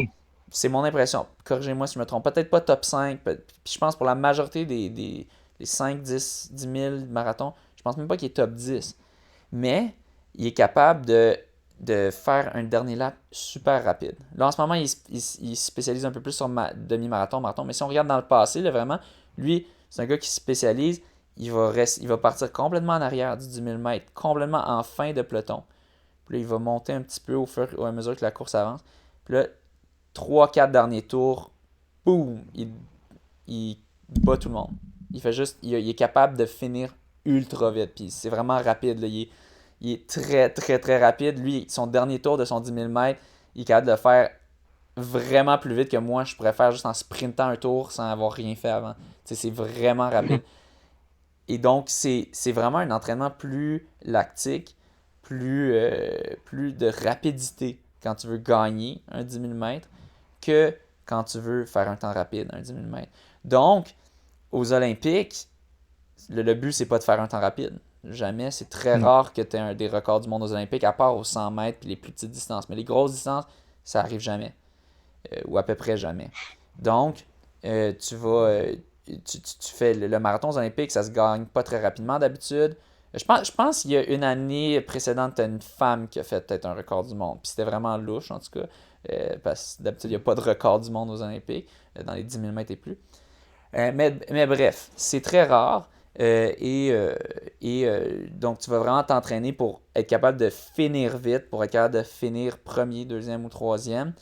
C'est mon impression. Corrigez-moi si je me trompe. Peut-être pas top 5. Puis je pense pour la majorité des 5, 10 000 marathons, je pense même pas qu'il est top 10. Mais il est capable de faire un dernier lap super rapide. Là, en ce moment, il se spécialise un peu plus sur demi-marathon, marathon. Mais si on regarde dans le passé, là, vraiment, lui, c'est un gars qui se spécialise. Il va partir complètement en arrière du 10 000 mètres, complètement en fin de peloton. Puis là, il va monter un petit peu au fur et à mesure que la course avance. Puis là, 3-4 derniers tours, boum, il bat tout le monde. Il fait juste, il est capable de finir ultra vite. Puis c'est vraiment rapide. Là. Il est très, très, très rapide. Lui, son dernier tour de son 10 000 mètres, il est capable de le faire vraiment plus vite que moi. Je pourrais faire juste en sprintant un tour sans avoir rien fait avant. T'sais, c'est vraiment rapide. Et donc, c'est vraiment un entraînement plus lactique, plus de rapidité quand tu veux gagner un 10 000 mètres que quand tu veux faire un temps rapide, un 10 000 mètres. Donc, aux Olympiques, le but, c'est pas de faire un temps rapide. Jamais. C'est très rare que tu aies des records du monde aux Olympiques, à part aux 100 mètres et les plus petites distances. Mais les grosses distances, ça arrive jamais. Ou à peu près jamais. Donc, tu fais le marathon aux Olympiques, ça se gagne pas très rapidement d'habitude. Je pense qu'il y a une année précédente, tu as une femme qui a fait peut-être un record du monde. Puis c'était vraiment louche, en tout cas. Parce que d'habitude, il n'y a pas de record du monde aux Olympiques, dans les 10 000 mètres et plus. Mais bref, c'est très rare. Donc, tu vas vraiment t'entraîner pour être capable de finir vite, pour être capable de finir premier, deuxième ou troisième.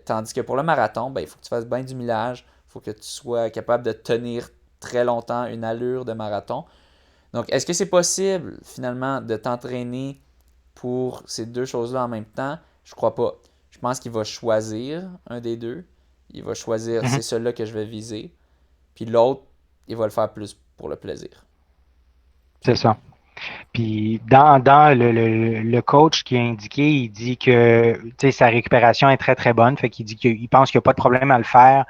Tandis que pour le marathon, ben, il faut que tu fasses bien du millage. Il faut que tu sois capable de tenir très longtemps une allure de marathon. Donc, est-ce que c'est possible, finalement, de t'entraîner pour ces deux choses-là en même temps? Je crois pas. Je pense qu'il va choisir un des deux. Il va choisir, c'est celui-là que je vais viser. Puis l'autre, il va le faire plus pour le plaisir. C'est ça. Puis dans le coach qui a indiqué, il dit que sa récupération est très, très bonne. Fait qu'il dit qu'il pense qu'il n'y a pas de problème à le faire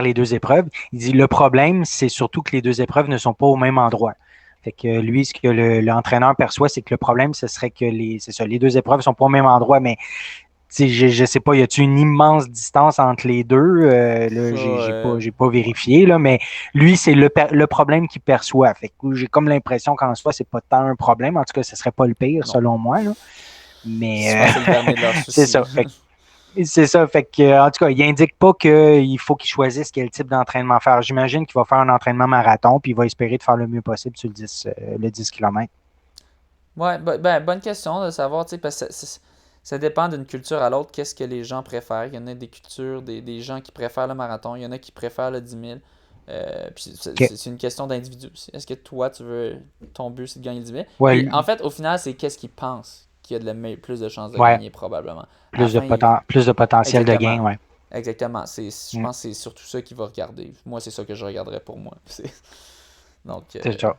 les deux épreuves. Il dit le problème, c'est surtout que les deux épreuves ne sont pas au même endroit. Fait que lui, ce que l'entraîneur perçoit, c'est que le problème, ce serait que les deux épreuves ne sont pas au même endroit, mais je sais pas, y a-t-il une immense distance entre les deux? Là, j'ai pas vérifié, là, mais lui, c'est le problème qu'il perçoit. Fait que j'ai comme l'impression qu'en soi, c'est pas tant un problème. En tout cas, ce serait pas le pire, selon moi. Là. Mais c'est le dernier de leurs soucis. c'est ça. C'est ça. Fait que, en tout cas, il indique pas qu'il faut qu'il choisisse quel type d'entraînement faire. J'imagine qu'il va faire un entraînement marathon, puis il va espérer de faire le mieux possible sur le 10 km. Ouais, bonne question de savoir, tu sais, parce que ça dépend d'une culture à l'autre, qu'est-ce que les gens préfèrent. Il y en a des cultures, des gens qui préfèrent le marathon, il y en a qui préfèrent le 10 000. Puis c'est une question d'individu aussi. Est-ce que toi, ton but, c'est de gagner le 10 000? Ouais. Puis, en fait, au final, c'est qu'est-ce qu'ils pensent qu'il y a plus de chances de gagner, probablement. Plus de potentiel de gain, ouais. Exactement. Je pense que c'est surtout ça qu'il va regarder. Moi, c'est ça que je regarderais pour moi. Donc, c'est ça.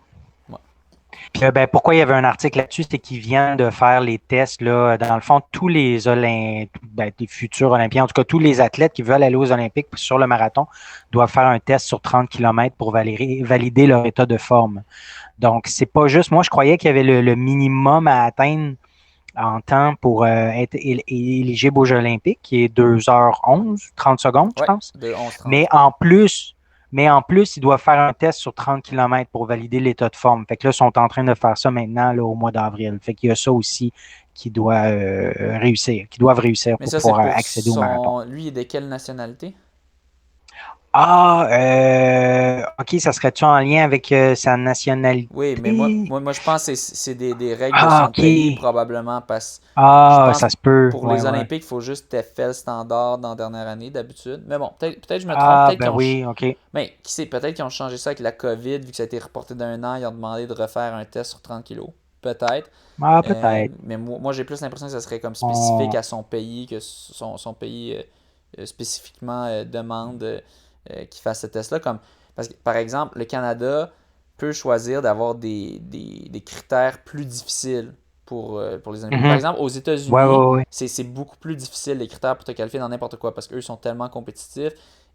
Puis, pourquoi il y avait un article là-dessus, c'est qu'ils viennent de faire les tests, là, dans le fond, tous les des futurs Olympiens, en tout cas, tous les athlètes qui veulent aller aux Olympiques sur le marathon doivent faire un test sur 30 km pour valider leur état de forme. Donc, c'est pas juste, moi, je croyais qu'il y avait le minimum à atteindre en temps pour être éligible aux Jeux olympiques, qui est 2h11, 30 secondes, je pense. 2h11, 30. Mais en plus, ils doivent faire un test sur 30 km pour valider l'état de forme. Fait que là, ils sont en train de faire ça maintenant là, au mois d'avril. Fait qu'il y a ça aussi qui doit réussir, qui doivent réussir pour pouvoir accéder au marathon. Lui, il est de quelle nationalité? OK, ça serait-tu en lien avec sa nationalité? Oui, mais moi je pense que c'est des règles de son pays, probablement, parce que ça se peut. Pour les Olympiques, il faut juste fait le standard dans la dernière année, d'habitude. Mais bon, peut-être que je me trompe. OK. Mais qui sait, peut-être qu'ils ont changé ça avec la COVID, vu que ça a été reporté d'un an, ils ont demandé de refaire un test sur 30 kilos. Peut-être. Peut-être. Mais moi, j'ai plus l'impression que ça serait comme spécifique à son pays, que son pays spécifiquement demande qu'il fasse ce test-là. Parce que, par exemple, le Canada peut choisir d'avoir des critères plus difficiles pour les Olympiques. Par exemple, aux États-Unis, c'est beaucoup plus difficile les critères pour te qualifier dans n'importe quoi parce qu'eux sont tellement compétitifs.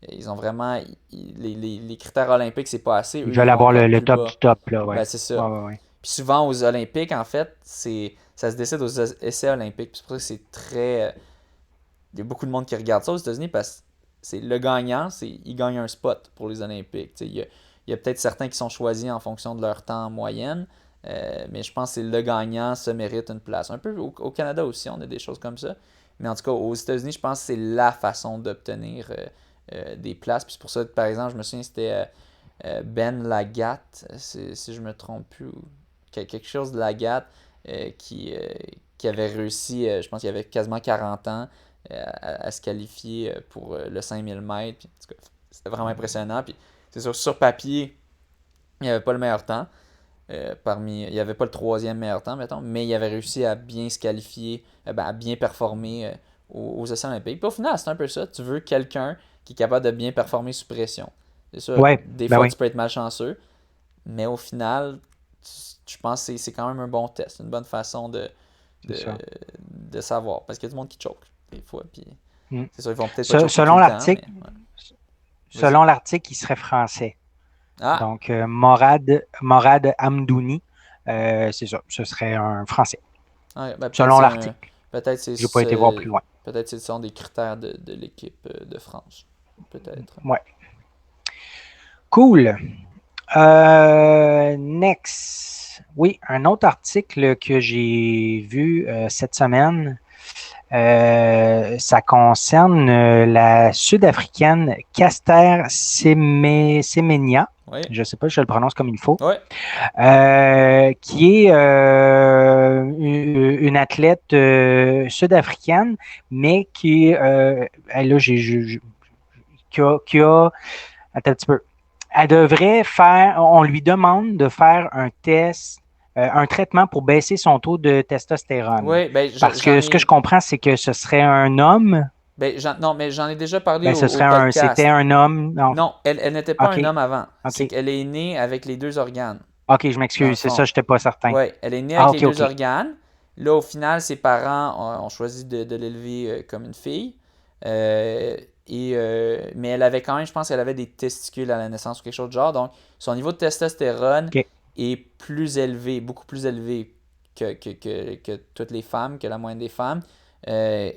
Ils ont vraiment. Les critères olympiques, c'est pas assez. Ils veulent avoir le top du top. Là, ouais. C'est ça. Puis souvent, aux Olympiques, en fait, ça se décide aux essais olympiques. Puis c'est pour ça que c'est très. Il y a beaucoup de monde qui regarde ça aux États-Unis parce que c'est le gagnant, il gagne un spot pour les Olympiques. Il y a peut-être certains qui sont choisis en fonction de leur temps en moyenne, mais je pense que le gagnant se mérite une place. Un peu au Canada aussi, on a des choses comme ça. Mais en tout cas, aux États-Unis, je pense que c'est la façon d'obtenir des places. Puis c'est pour ça, par exemple, je me souviens, c'était Ben Lagat, si je me trompe plus, quelque chose de Lagat, qui avait réussi, je pense qu'il avait quasiment 40 ans, à se qualifier pour le 5000 mètres. Puis, en tout cas, c'était vraiment impressionnant. Puis, c'est sûr, sur papier, il n'y avait pas le meilleur temps. Il n'y avait pas le troisième meilleur temps, mettons, mais il avait réussi à bien se qualifier, à bien performer aux essais olympiques. Puis au final, c'est un peu ça. Tu veux quelqu'un qui est capable de bien performer sous pression. C'est sûr, des fois, tu peux être malchanceux, mais au final, je pense que c'est quand même un bon test, une bonne façon de savoir. Parce qu'il y a du monde qui choke des fois. Puis c'est sûr, ils vont peut-être pas choquer selon tout le l'article, temps, mais, selon l'article, il serait français. Ah, Donc, Morad Hamdouni, c'est ça. Ce serait un Français, ouais, ben, selon l'article. peut-être Je n'ai pas été voir plus loin. peut-être ce sont des critères de l'équipe de France. Peut-être. Ouais. Cool. Next. Oui, un autre article que j'ai vu cette semaine, ça concerne la Sud-Africaine Caster Semenya. Oui. Je ne sais pas si je le prononce comme il faut. Oui. Qui est une athlète sud-africaine, mais là, qui a, attends un petit peu. Elle devrait faire, on lui demande de faire un test, un traitement pour baisser son taux de testostérone. Oui, ben, Parce que ce que je comprends, c'est que ce serait un homme. Ben, non, mais j'en ai déjà parlé Ben, au c'était podcast. un homme. Non. Non, elle n'était pas OK. un homme avant. C'est OK. qu'elle est née avec les deux organes. OK, je Dans le m'excuse. C'est fond. ça, je n'étais pas certain. Oui, elle est née avec OK, les deux OK. organes. Là, au final, ses parents ont choisi de l'élever comme une fille. Mais elle avait quand même, je pense qu'elle avait des testicules à la naissance ou quelque chose de genre. Donc, son niveau de testostérone OK. est plus élevé, beaucoup plus élevé que toutes les femmes, que la moyenne des femmes. Là,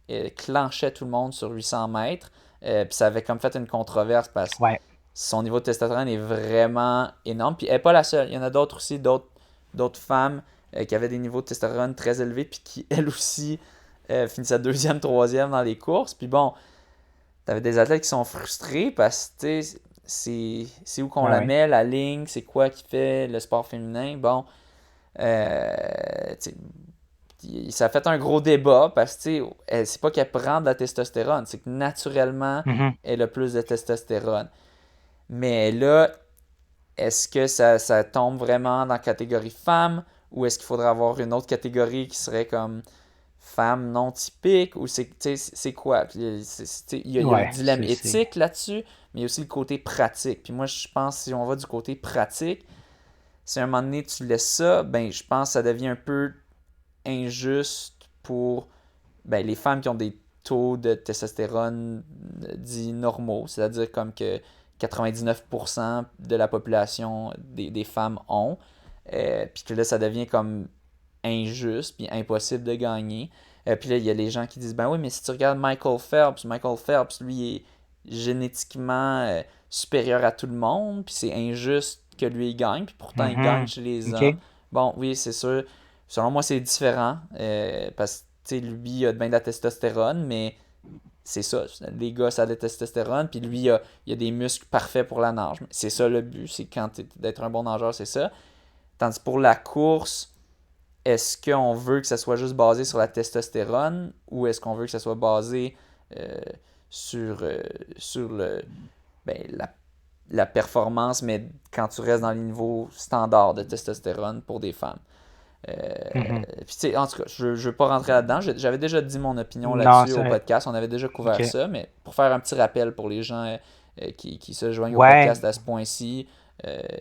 elle clenchait tout le monde sur 800 mètres. Puis ça avait comme fait une controverse parce que Ouais. son niveau de testostérone est vraiment énorme. Puis elle n'est pas la seule. Il y en a d'autres aussi, d'autres femmes qui avaient des niveaux de testostérone très élevés, puis qui, elles aussi, finissaient deuxième, troisième dans les courses. Puis bon, t'avais des athlètes qui sont frustrés parce que, tu sais, c'est où qu'on la Ouais. met, la ligne, c'est quoi qui fait le sport féminin. Bon, ça a fait un gros débat parce que, tu sais, c'est pas qu'elle prend de la testostérone, c'est que naturellement, Mhm. elle a plus de testostérone. Mais là, est-ce que ça tombe vraiment dans la catégorie femme ou est-ce qu'il faudrait avoir une autre catégorie qui serait comme femme non typique ou c'est quoi? Puis, il y a le Ouais, dilemme c'est. éthique là-dessus, mais il y a aussi le côté pratique. Puis moi, je pense que si on va du côté pratique, si à un moment donné tu laisses ça, ben je pense que ça devient un peu injuste pour les femmes qui ont des taux de testostérone dits normaux, c'est-à-dire comme que 99% de la population des femmes ont. Puis que là, ça devient comme injuste, puis impossible de gagner. Puis là, il y a les gens qui disent, ben oui, mais si tu regardes Michael Phelps, lui, est génétiquement supérieur à tout le monde, puis c'est injuste que lui, il gagne, puis pourtant, il gagne Mhm. chez les hommes. OK. Bon, oui, c'est sûr. Selon moi, c'est différent, parce que, tu sais, lui, il a bien de la testostérone, mais c'est ça. Les gars, ça a de la testostérone, puis lui, il a des muscles parfaits pour la nage. C'est ça le but, c'est d'être un bon nageur, c'est ça. Tandis pour la course, est-ce qu'on veut que ça soit juste basé sur la testostérone ou est-ce qu'on veut que ça soit basé euh, sur la performance, mais quand tu restes dans les niveaux standards de testostérone pour des femmes? Mhm. Puis, tu sais, en tout cas, je ne veux pas rentrer là-dedans. J'avais déjà dit mon opinion Non, là-dessus au podcast. On avait déjà couvert OK. ça, mais pour faire un petit rappel pour les gens qui se joignent au Ouais. podcast à ce point-ci,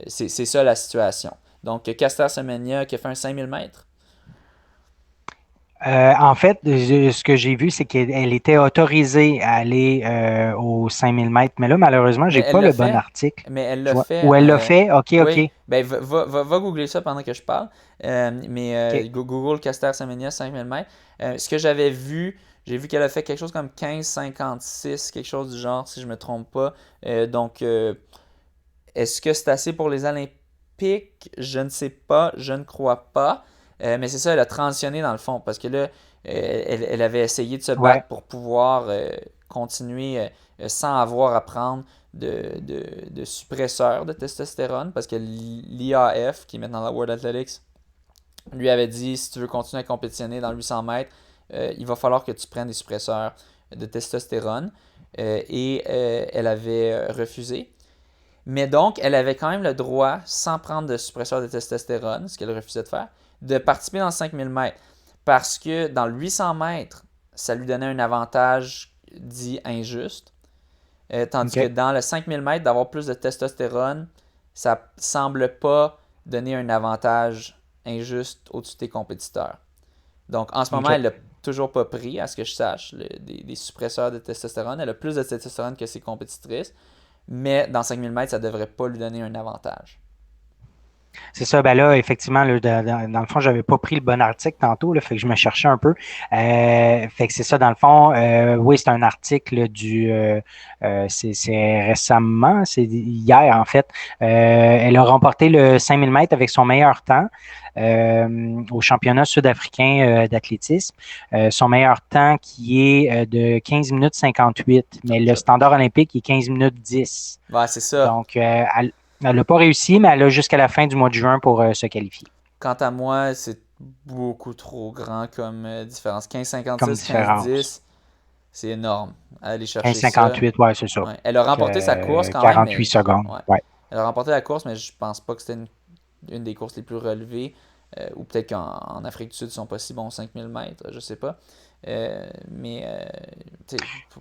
c'est ça la situation. Donc, Caster Semenya qui a fait un 5000 mètres. En fait, ce que j'ai vu, c'est qu'elle était autorisée à aller aux 5000 mètres, mais là, malheureusement, Mais j'ai elle pas l'a le bon fait. article. Mais elle l'a fait. Ou elle l'a fait? OK, OK. Oui, ben va googler ça pendant que je parle. OK. Google Caster Semenya 5000 mètres. Ce que j'avais vu, j'ai vu qu'elle a fait quelque chose comme 15,56, quelque chose du genre, si je me trompe pas. Donc, est-ce que c'est assez pour les Olympiques? Je ne sais pas, je ne crois pas. Mais c'est ça, elle a transitionné dans le fond, parce que là, elle avait essayé de se Ouais. battre pour pouvoir continuer sans avoir à prendre de suppresseurs de testostérone, parce que l'IAF, qui est maintenant la World Athletics, lui avait dit, si tu veux continuer à compétitionner dans le 800 mètres, il va falloir que tu prennes des suppresseurs de testostérone. Elle avait refusé. Mais donc, elle avait quand même le droit, sans prendre de suppresseur de testostérone, ce qu'elle refusait de faire, de participer dans le 5000 mètres. Parce que dans le 800 mètres, ça lui donnait un avantage dit injuste. Tandis que OK. dans le 5000 mètres, d'avoir plus de testostérone, ça semble pas donner un avantage injuste au-dessus de tes compétiteurs. Donc, en ce moment, OK. elle l'a toujours pas pris, à ce que je sache, des suppresseurs de testostérone. Elle a plus de testostérone que ses compétitrices. mais dans 5000 mètres, ça devrait pas lui donner un avantage. C'est ça, ben là, effectivement, là, dans le fond, j'avais pas pris le bon article tantôt, là, fait que je me cherchais un peu. Fait que c'est ça, dans le fond, oui, c'est un article c'est récemment, c'est hier en fait. Elle a remporté le 5000 mètres avec son meilleur temps au championnat sud-africain d'athlétisme. Son meilleur temps qui est de 15 minutes 58, mais le standard olympique est 15 minutes 10. Ouais, c'est ça. Donc, elle n'a pas réussi, mais elle a jusqu'à la fin du mois de juin pour se qualifier. Quant à moi, c'est beaucoup trop grand comme différence. Comme 15,56, différence. 15,10, c'est énorme. Aller chercher 15,58, ouais, c'est ça. Ouais. Elle a remporté sa course quand 48 même. Mais, secondes. ouais. Ouais. Elle a remporté la course, mais je pense pas que c'était une des courses les plus relevées. Ou peut-être qu'en Afrique du Sud, ils sont pas si bons 5000 mètres, je sais pas.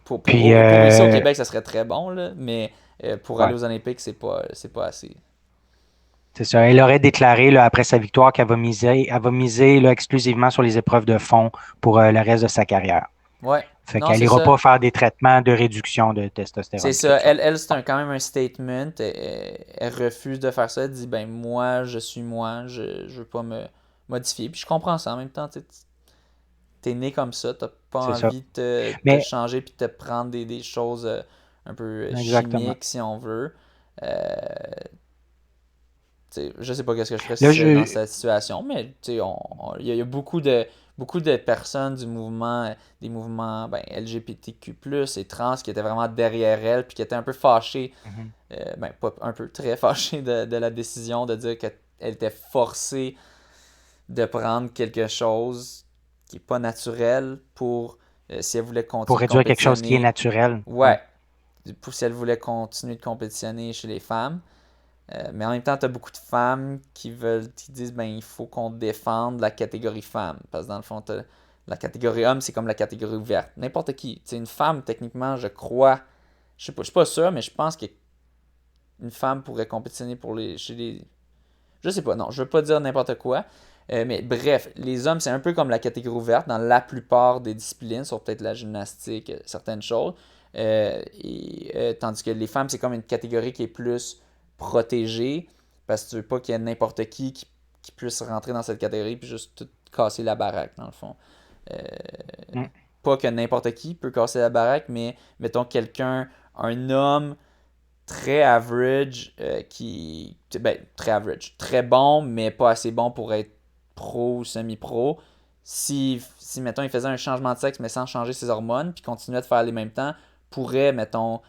Pour réussir au Québec, ça serait très bon, là, mais pour aller aux Olympiques, c'est pas assez. C'est ça. Elle aurait déclaré là, après sa victoire qu'elle va miser là, exclusivement sur les épreuves de fond pour le reste de sa carrière. Ouais. Fait Non, qu'elle c'est n'ira ça. pas faire des traitements de réduction de testostérone. C'est ça. Elle c'est quand même un statement. Elle refuse de faire ça. Elle dit, ben moi, je suis moi. Je veux pas me modifier. Puis je comprends ça. En même temps, t'es né comme ça. T'as pas C'est envie de te changer puis de te prendre des choses un peu Exactement. chimiques, si on veut. Je sais pas qu'est-ce que je ferais dans cette situation, mais il y a beaucoup de personnes du mouvement, des mouvements LGBTQ+, et trans qui étaient vraiment derrière elle, puis qui étaient un peu fâchées, pas un peu, très fâchées de la décision de dire qu'elle était forcée de prendre quelque chose qui n'est pas naturel pour, si elle voulait continuer pour réduire quelque chose qui est naturel. Ouais. Pour si elle voulait continuer de compétitionner chez les femmes. Mais en même temps, tu as beaucoup de femmes qui disent ben il faut qu'on défende la catégorie femme. Parce que dans le fond, la catégorie homme, c'est comme la catégorie ouverte. N'importe qui. Une femme, techniquement, je crois. Je suis pas sûr, mais je pense qu'une femme pourrait compétitionner chez les. Je sais pas, non, je veux pas dire n'importe quoi. Mais bref, les hommes, c'est un peu comme la catégorie ouverte dans la plupart des disciplines, sauf peut-être la gymnastique, certaines choses. Tandis que les femmes, c'est comme une catégorie qui est plus protégée, parce que tu veux pas qu'il y ait n'importe qui puisse rentrer dans cette catégorie puis juste tout casser la baraque, dans le fond. Pas que n'importe qui peut casser la baraque, mais mettons un homme très average, très average, très bon, mais pas assez bon pour être pro ou semi-pro. Si mettons, il faisait un changement de sexe, mais sans changer ses hormones, puis continuait de faire les mêmes temps, pourrait, mettons,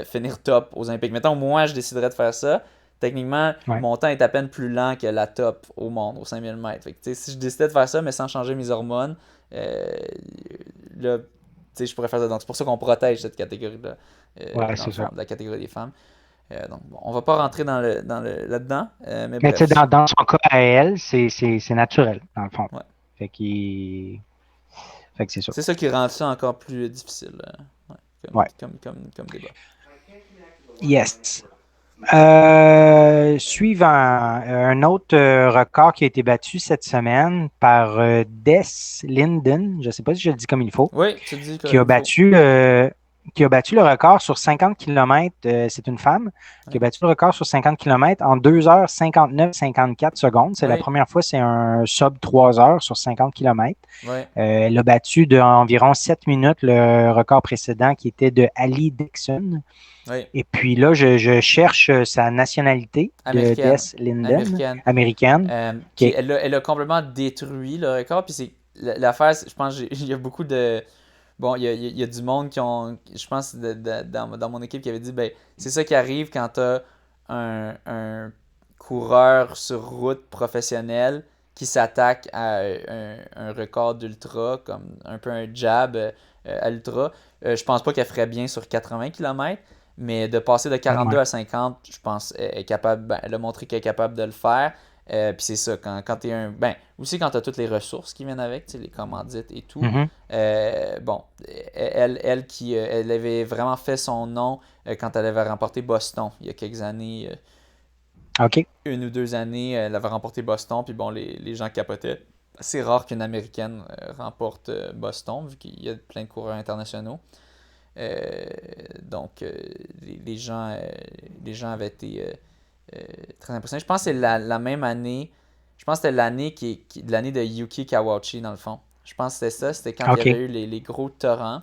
finir top aux Olympiques. Mettons, moi, je déciderais de faire ça. Techniquement, mon temps est à peine plus lent que la top au monde, aux 5000 mètres. Fait que, si je décidais de faire ça, mais sans changer mes hormones, là, je pourrais faire ça. Donc, c'est pour ça qu'on protège cette catégorie-là. La catégorie des femmes. Donc, bon, on va pas rentrer là-dedans. Mais bref. Dans son cas à elle, c'est naturel, dans le fond. Ouais. Fait que c'est ça. C'est ça qui rend ça encore plus difficile. Comme débat. Yes. Suivant, un autre record qui a été battu cette semaine par Des Linden, je ne sais pas si je le dis comme il faut, oui, tu dis qui a battu le record sur 50 km, c'est une femme, qui a battu le record sur 50 km en 2h59-54 secondes. C'est la première fois, c'est un sub 3 heures sur 50 km. Elle a battu d'environ 7 minutes le record précédent qui était de Ali Dixon. Et puis là, je cherche sa nationalité de Des Linden. Américaine. Elle a complètement détruit le record. Puis c'est l'affaire, je pense il y a beaucoup de... Bon, il y a du monde qui ont... Je pense dans mon équipe qui avait dit, ben c'est ça qui arrive quand tu as un coureur sur route professionnel qui s'attaque à un record d'ultra, comme un peu un jab à l'ultra. Je pense pas qu'elle ferait bien sur 80 km. Mais de passer de 42 à 50, je pense elle a montré qu'elle est capable de le faire. Puis c'est ça, quand tu es aussi quand tu as toutes les ressources qui viennent avec, les commandites et tout. Elle avait vraiment fait son nom quand elle avait remporté Boston il y a quelques années. Une ou 2 années, elle avait remporté Boston, puis bon, les gens capotaient. C'est rare qu'une Américaine remporte Boston, vu qu'il y a plein de coureurs internationaux. Donc, les gens avaient été très impressionnés. Je pense que c'est la même année. Je pense que c'était l'année de Yuki Kawachi, dans le fond. Je pense que c'était ça. C'était quand il y avait eu les gros torrents.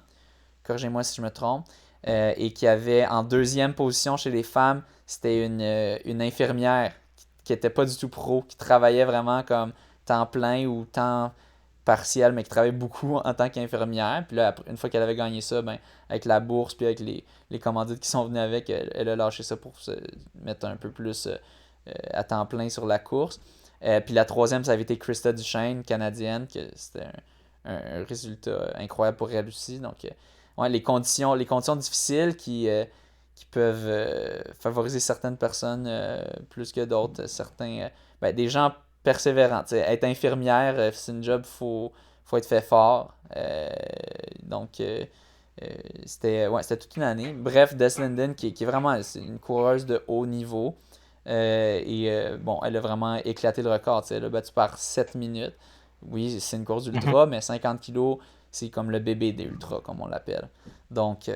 Corrigez-moi si je me trompe. Et qu'il y avait en deuxième position chez les femmes, c'était une infirmière qui n'était pas du tout pro, qui travaillait vraiment comme temps plein ou temps partiel, mais qui travaillait beaucoup en tant qu'infirmière. Puis là, une fois qu'elle avait gagné ça, ben, avec la bourse, puis avec les commandites qui sont venues avec, elle a lâché ça pour se mettre un peu plus à temps plein sur la course. Puis la troisième, ça avait été Krista Duchesne, canadienne, que c'était un résultat incroyable pour elle aussi. Donc, ouais, les conditions difficiles qui peuvent favoriser certaines personnes plus que d'autres. Des gens persévérants. T'sais, être infirmière, c'est une job, faut être fait fort. C'était toute une année. Bref, Des Linden, qui est vraiment une coureuse de haut niveau. Elle a vraiment éclaté le record. Elle a battu par 7 minutes. Oui, c'est une course d'ultra, mais 50 kilos, c'est comme le bébé des ultras, comme on l'appelle. Donc,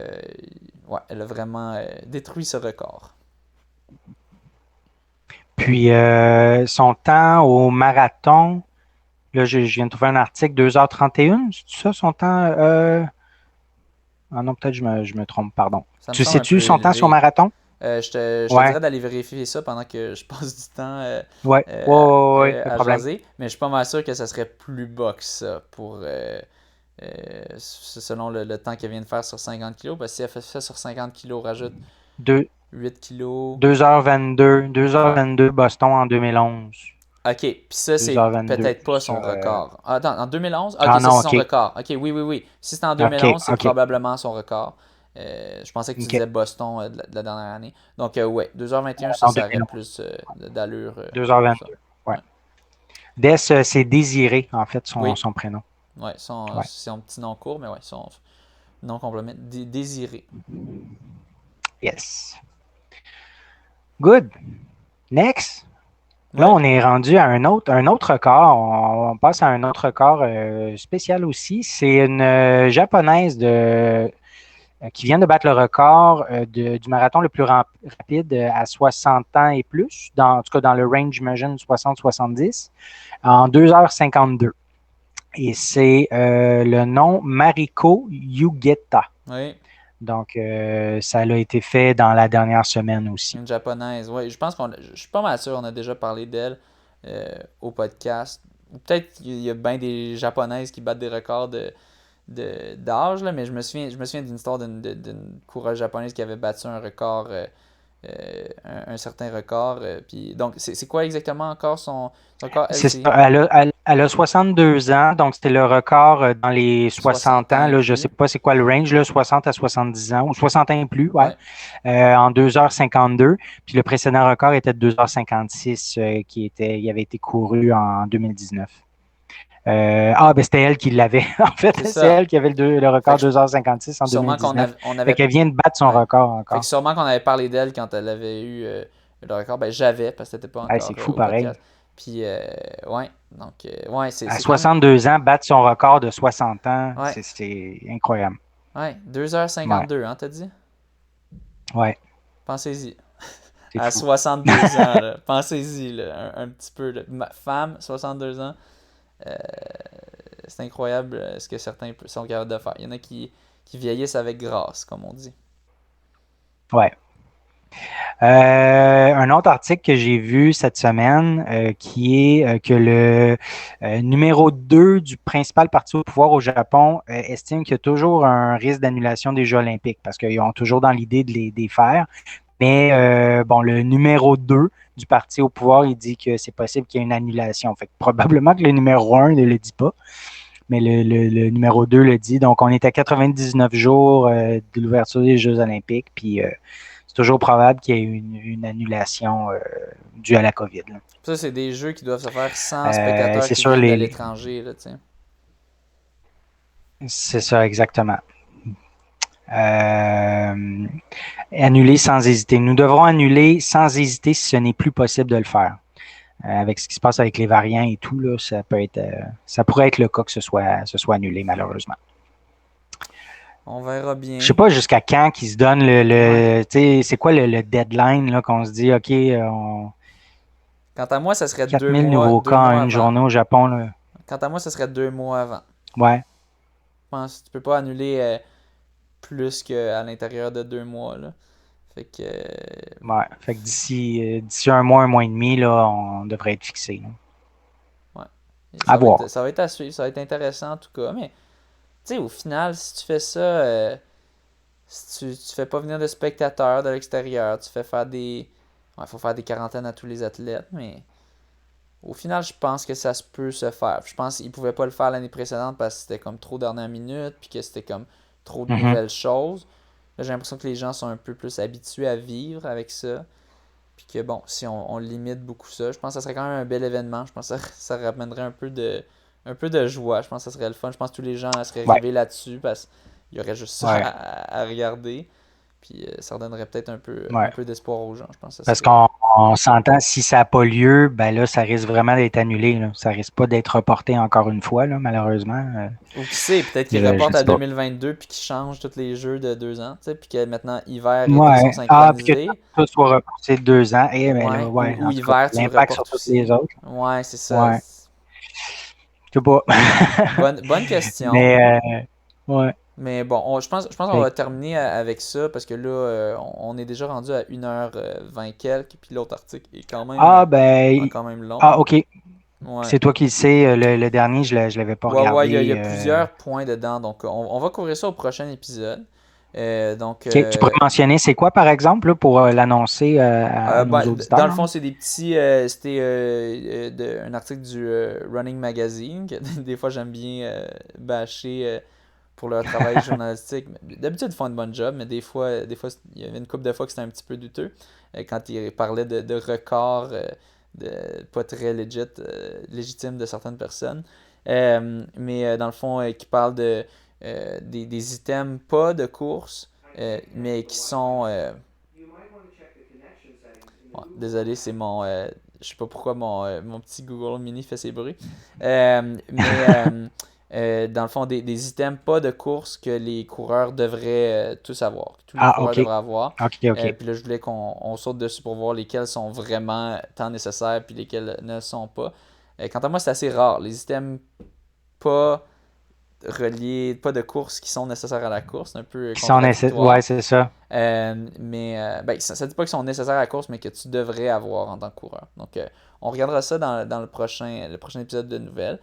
elle a vraiment détruit ce record. Puis, son temps au marathon, là, je viens de trouver un article, 2h31, c'est ça, son temps? Ah non, peut-être je me trompe, pardon. Tu sais-tu son temps sur marathon? Je te dirais d'aller vérifier ça pendant que je passe du temps à jaser, mais je suis pas mal sûr que ça serait plus bas que ça selon le temps qu'elle vient de faire sur 50 kg. Parce que si elle fait ça sur 50 kg, rajoute 8 kg. 2h22 Boston en 2011. OK, puis ça, c'est peut-être pas son record. Attends, en 2011? OK, ça, c'est son record. OK, oui. Si c'est en 2011, c'est probablement son record. Je pensais que tu disais Boston de la dernière année. Donc, 2h21, ça aurait plus d'allure. 2h22, ouais. Des, c'est Désiré, en fait, son prénom. Oui, c'est son petit nom court, mais son nom complément, Désiré. Yes. Good. Next. Là, on est rendu à un autre record. On passe à un autre record spécial aussi. C'est une japonaise qui vient de battre le record du marathon le plus rapide à 60 ans et plus, en tout cas dans le range, j'imagine, 60-70, en 2h52. Et c'est le nom Mariko Yugeta. Oui. Donc, ça a été fait dans la dernière semaine aussi. Une japonaise, oui. Je suis pas mal sûr qu'on a déjà parlé d'elle au podcast. Ou peut-être qu'il y a bien des japonaises qui battent des records d'âge, là, mais je me souviens d'une histoire d'une coureuse japonaise qui avait battu un record, un certain record. Puis, donc, c'est quoi exactement encore son record? Elle a 62 ans, donc c'était le record dans les 60 ans. Là, je ne sais pas c'est quoi le range, là, 60 à 70 ans, ou 60 ans et plus, ouais. En 2h52. Puis le précédent record était de 2h56, il avait été couru en 2019. C'était elle qui l'avait. En fait, c'est elle qui avait le record 2h56 en 2019. Elle vient de battre son record encore. Fait que sûrement qu'on avait parlé d'elle quand elle avait eu le record. J'avais, parce que c'était pas encore. C'est fou pareil. Podcast. Puis, c'est. À 62 ans, battre son record de 60 ans, c'est incroyable. Ouais, 2h52, hein, t'as dit? Ouais. Pensez-y. À 62 ans, là. Pensez-y, là, un petit peu. Là. Femme, 62 ans. C'est incroyable ce que certains sont capables de faire. Il y en a qui vieillissent avec grâce, comme on dit. Ouais. Un autre article que j'ai vu cette semaine qui est que le numéro 2 du principal parti au pouvoir au Japon estime qu'il y a toujours un risque d'annulation des Jeux olympiques parce qu'ils ont toujours dans l'idée de les faire. Mais le numéro 2 du parti au pouvoir, il dit que c'est possible qu'il y ait une annulation. Fait que probablement que le numéro 1 ne le dit pas, mais le numéro 2 le dit. Donc, on est à 99 jours de l'ouverture des Jeux olympiques, puis c'est toujours probable qu'il y ait une annulation due à la COVID. Là. Ça, c'est des jeux qui doivent se faire sans spectateurs qui viennent de l'étranger. Là, c'est ça, exactement. Annuler sans hésiter. Nous devrons annuler sans hésiter si ce n'est plus possible de le faire. Avec ce qui se passe avec les variants et tout, là, ça pourrait être le cas que ce soit annulé, malheureusement. On verra bien. Je sais pas jusqu'à quand qu'ils se donnent tu sais, c'est quoi le deadline là, qu'on se dit, OK, Quant à moi, ça serait 4000 nouveaux deux cas en mois une avant. journée au Japon. Là. Quant à moi, ça serait 2 mois avant. Ouais, Je pense que tu peux pas annuler plus qu'à l'intérieur de 2 mois, là. Fait que, ouais. Fait que d'ici un mois et demi, là, on devrait être fixé. Là. ouais. Et À voir. ça va être à suivre, ça va être intéressant en tout cas. Mais, tu sais, au final, si tu fais ça, si tu fais pas venir de spectateurs de l'extérieur, tu fais faire des. Ouais, faut faire des quarantaines à tous les athlètes, mais au final, je pense que ça se peut se faire. Je pense qu'ils pouvaient pas le faire l'année précédente parce que c'était comme trop dernière minute, puis que c'était comme trop de Mhm. nouvelles choses. Là, j'ai l'impression que les gens sont un peu plus habitués à vivre avec ça. Puis que bon, si on limite beaucoup ça, je pense que ça serait quand même un bel événement. Je pense que ça ramènerait un peu de joie. Je pense que ça serait le fun. Je pense que tous les gens seraient Ouais, rivés là-dessus parce qu'il y aurait juste ça ouais, à regarder. Puis ça redonnerait peut-être un ouais. peu d'espoir aux gens. Je pense que ça Parce serait. qu'on s'entend, si ça n'a pas lieu, ben là, ça risque vraiment d'être annulé. Là. Ça risque pas d'être reporté encore une fois, là, malheureusement. Ou qui sait, peut-être qu'ils Je reportent à sais pas. 2022 puis qu'ils changent tous les jeux de 2 ans. Tu sais, puis que maintenant hiver, été sont Ouais. Ah, puis que synchronisés. tout soit reporté de 2 ans. Eh, mais là, Ouais. ouais, Ou en tout cas, hiver, tu le l'impact sur reportes tous les aussi. autres. Ouais, c'est ça. Ouais. Je sais pas. Bonne question. Mais, ouais. Mais bon, je pense qu'on Fait va terminer avec ça parce que là, on est déjà rendu à 1h20 quelques, puis l'autre article est Ah, ben, quand même long. ah, OK. Ouais. C'est toi qui le sais. Le dernier, je l'avais pas Ouais, il y a regardé. plusieurs points dedans, donc on va couvrir ça au prochain épisode. Donc, OK. Tu pourrais mentionner c'est quoi, par exemple, là, pour l'annoncer à nos dans auditeurs? le fond, Hein? c'est des petits. C'était un article du Running Magazine, que des fois j'aime bien bâcher pour leur travail journalistique. D'habitude, ils font une bonne job, mais des fois il y avait une couple de fois que c'était un petit peu douteux. Quand ils parlaient de records pas très légitimes de certaines personnes. Mais dans le fond, qui parlent des items pas de course, mais qui sont. Ouais, désolé, c'est mon. Je sais pas pourquoi mon petit Google Mini fait ses bruits. Mais dans le fond, des items pas de course que les coureurs devraient tous avoir, que tous les Ah, coureurs OK. devraient avoir. OK, OK. Puis là, je voulais qu'on saute dessus pour voir lesquels sont vraiment tant nécessaires puis lesquels ne le sont pas. Quant à moi, c'est assez rare. Les items pas reliés, pas de course qui sont nécessaires à la course, c'est un peu Qui sont contradictoire. Ouais, c'est ça. Mais ben, ça ne dit pas qu'ils sont nécessaires à la course, mais que tu devrais avoir en tant que coureur. Donc, on regardera ça dans le prochain épisode de nouvelles.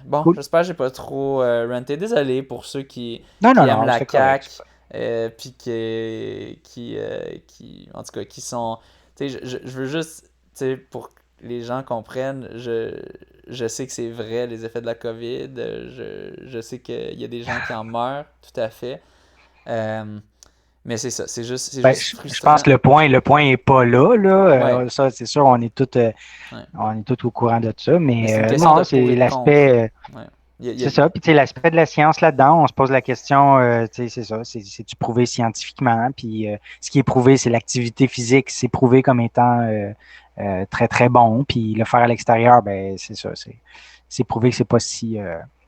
Bon, Cool. j'espère que j'ai pas trop ranté. Désolé pour ceux Non, qui non, aiment non, la c'est correct. CAQ, puis en tout cas, qui sont. Tu sais, je veux juste, tu sais, pour que les gens comprennent, je sais que c'est vrai, les effets de la COVID. Je sais qu'il y a des gens qui en meurent, tout à fait. Euh, mais c'est ça, c'est Ben, juste je pense frustrant. que le point est pas là, là. Ouais, Ça, c'est sûr, ouais. on est tous au courant de ça, Mais mais c'est une question de non, pour c'est et de contre. l'aspect, Ouais. c'est ça. Puis, tu sais, l'aspect de la science là-dedans, on se pose la question, tu sais, c'est ça, c'est-tu prouvé scientifiquement? Puis, ce qui est prouvé, c'est l'activité physique, c'est prouvé comme étant très, très bon. Puis, le faire à l'extérieur, ben, c'est ça, c'est prouvé que c'est pas si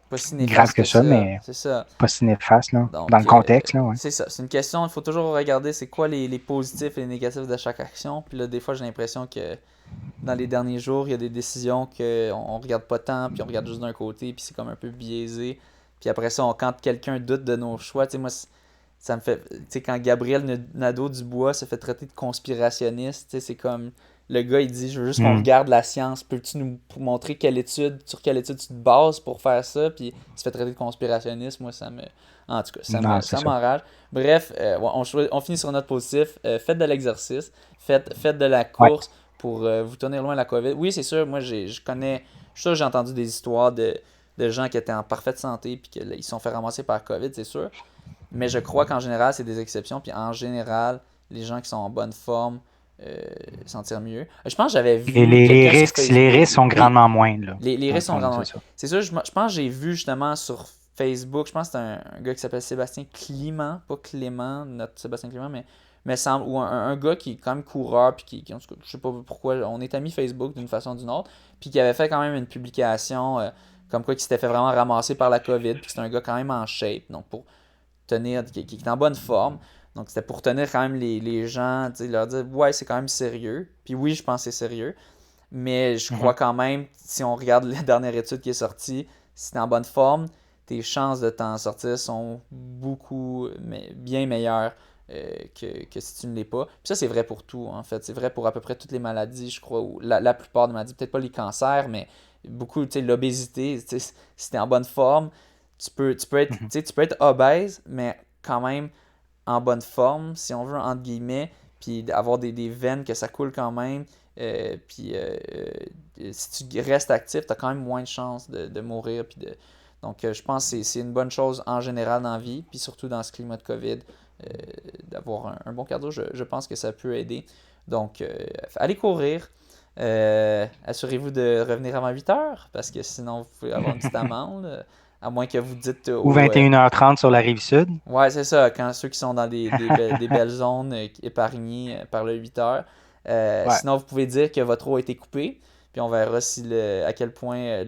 Pas si grave néfaste que que ça, ça. mais C'est ça. pas si néfaste, là, dans Donc, le contexte, là, ouais. c'est ça. C'est une question, il faut toujours regarder c'est quoi les positifs et les négatifs de chaque action. Puis là, des fois, j'ai l'impression que dans les derniers jours, il y a des décisions qu'on regarde pas tant, puis on regarde juste d'un côté, puis c'est comme un peu biaisé. Puis après ça, quand quelqu'un doute de nos choix, tu sais, moi, ça me fait. Tu sais, quand Gabriel Nadeau-Dubois se fait traiter de conspirationniste, tu sais, c'est comme. Le gars, il dit, je veux juste qu'on Hmm. regarde la science. Peux-tu nous montrer sur quelle étude tu te bases pour faire ça? Puis il se fait traiter de conspirationniste. Moi, ça me. En tout cas, Non, c'est ça ça. m'enrage. Bref, ouais, on finit sur notre positif. Faites de l'exercice. Faites de la Ouais. course pour vous tenir loin de la COVID. Oui, c'est sûr, moi, je connais. Je suis sûr que j'ai entendu des histoires de gens qui étaient en parfaite santé puis qu'ils se sont fait ramasser par COVID, c'est sûr. Mais je crois qu'en général, c'est des exceptions. Puis en général, les gens qui sont en bonne forme s'en tirent mieux. Je pense que j'avais vu quelqu'un sur Les Facebook. risques sont Oui, grandement moindres, là. les Dans le risques sont fond, grandement. c'est ça. C'est sûr, je pense que j'ai vu justement sur Facebook, je pense que c'est un gars qui s'appelle Sébastien Clément, pas Clément, notre Sébastien Clément, mais semble, ou un gars qui est quand même coureur, puis en tout cas, je sais pas pourquoi, on est amis Facebook d'une façon ou d'une autre, puis qui avait fait quand même une publication comme quoi qui s'était fait vraiment ramasser par la COVID, puis c'est un gars quand même en shape. Donc qui est en bonne forme. Donc, c'était pour tenir quand même les gens, leur dire, ouais, c'est quand même sérieux. Puis oui, je pense que c'est sérieux. Mais je crois quand même, si on regarde la dernière étude qui est sortie, si tu es en bonne forme, tes chances de t'en sortir sont bien meilleures que si tu ne l'es pas. Puis ça, c'est vrai pour tout, en fait. C'est vrai pour à peu près toutes les maladies, je crois, ou la plupart des maladies. Peut-être pas les cancers, mais beaucoup, l'obésité. Si tu es en bonne forme, tu peux être obèse, mais quand même en bonne forme, si on veut, entre guillemets, puis avoir des veines que ça coule quand même. Puis si tu restes actif, tu as quand même moins de chances de mourir. Donc je pense que c'est une bonne chose en général dans la vie, puis surtout dans ce climat de COVID, d'avoir un bon cardio. Je pense que ça peut aider. Donc allez courir. Assurez-vous de revenir avant 8 heures, parce que sinon vous pouvez avoir une petite amende. À moins que vous dites Ou 21h30 sur la rive sud. Ouais, c'est ça. Quand ceux qui sont dans des belles zones épargnées par le 8 heures. Sinon, vous pouvez dire que votre eau a été coupée. Puis on verra à quel point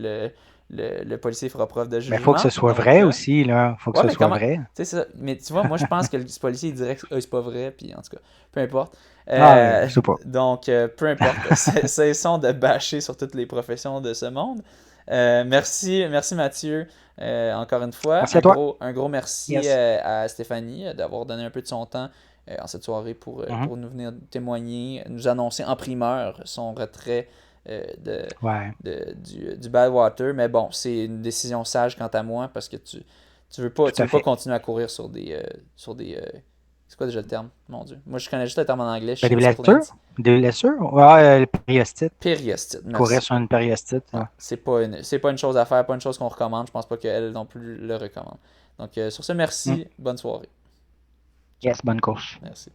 le policier fera preuve de jugement. Mais il faut que ce soit vrai aussi, là. Faut que ce soit vrai. Ça. Mais tu vois, moi, je pense que le policier dirait que c'est pas vrai. Puis en tout cas, peu importe. Je sais pas. Donc, peu importe. Cessons de bâcher sur toutes les professions de ce monde. Merci Mathieu. Encore une fois, merci à toi. Un gros merci à Stéphanie d'avoir donné un peu de son temps en cette soirée pour nous venir témoigner, nous annoncer en primeur son retrait du Badwater. Mais bon, c'est une décision sage quant à moi, parce que tu veux pas continuer à courir sur des c'est quoi déjà le terme? Mon Dieu. Moi, je connais juste le terme en anglais. Des blessures? Des blessures? Ouais, périostite. Périostite, merci. Courir sur une périostite. Ouais. C'est pas une chose à faire, pas une chose qu'on recommande. Je pense pas qu'elle non plus le recommande. Donc, sur ce, merci. Bonne soirée. Yes, bonne course. Merci.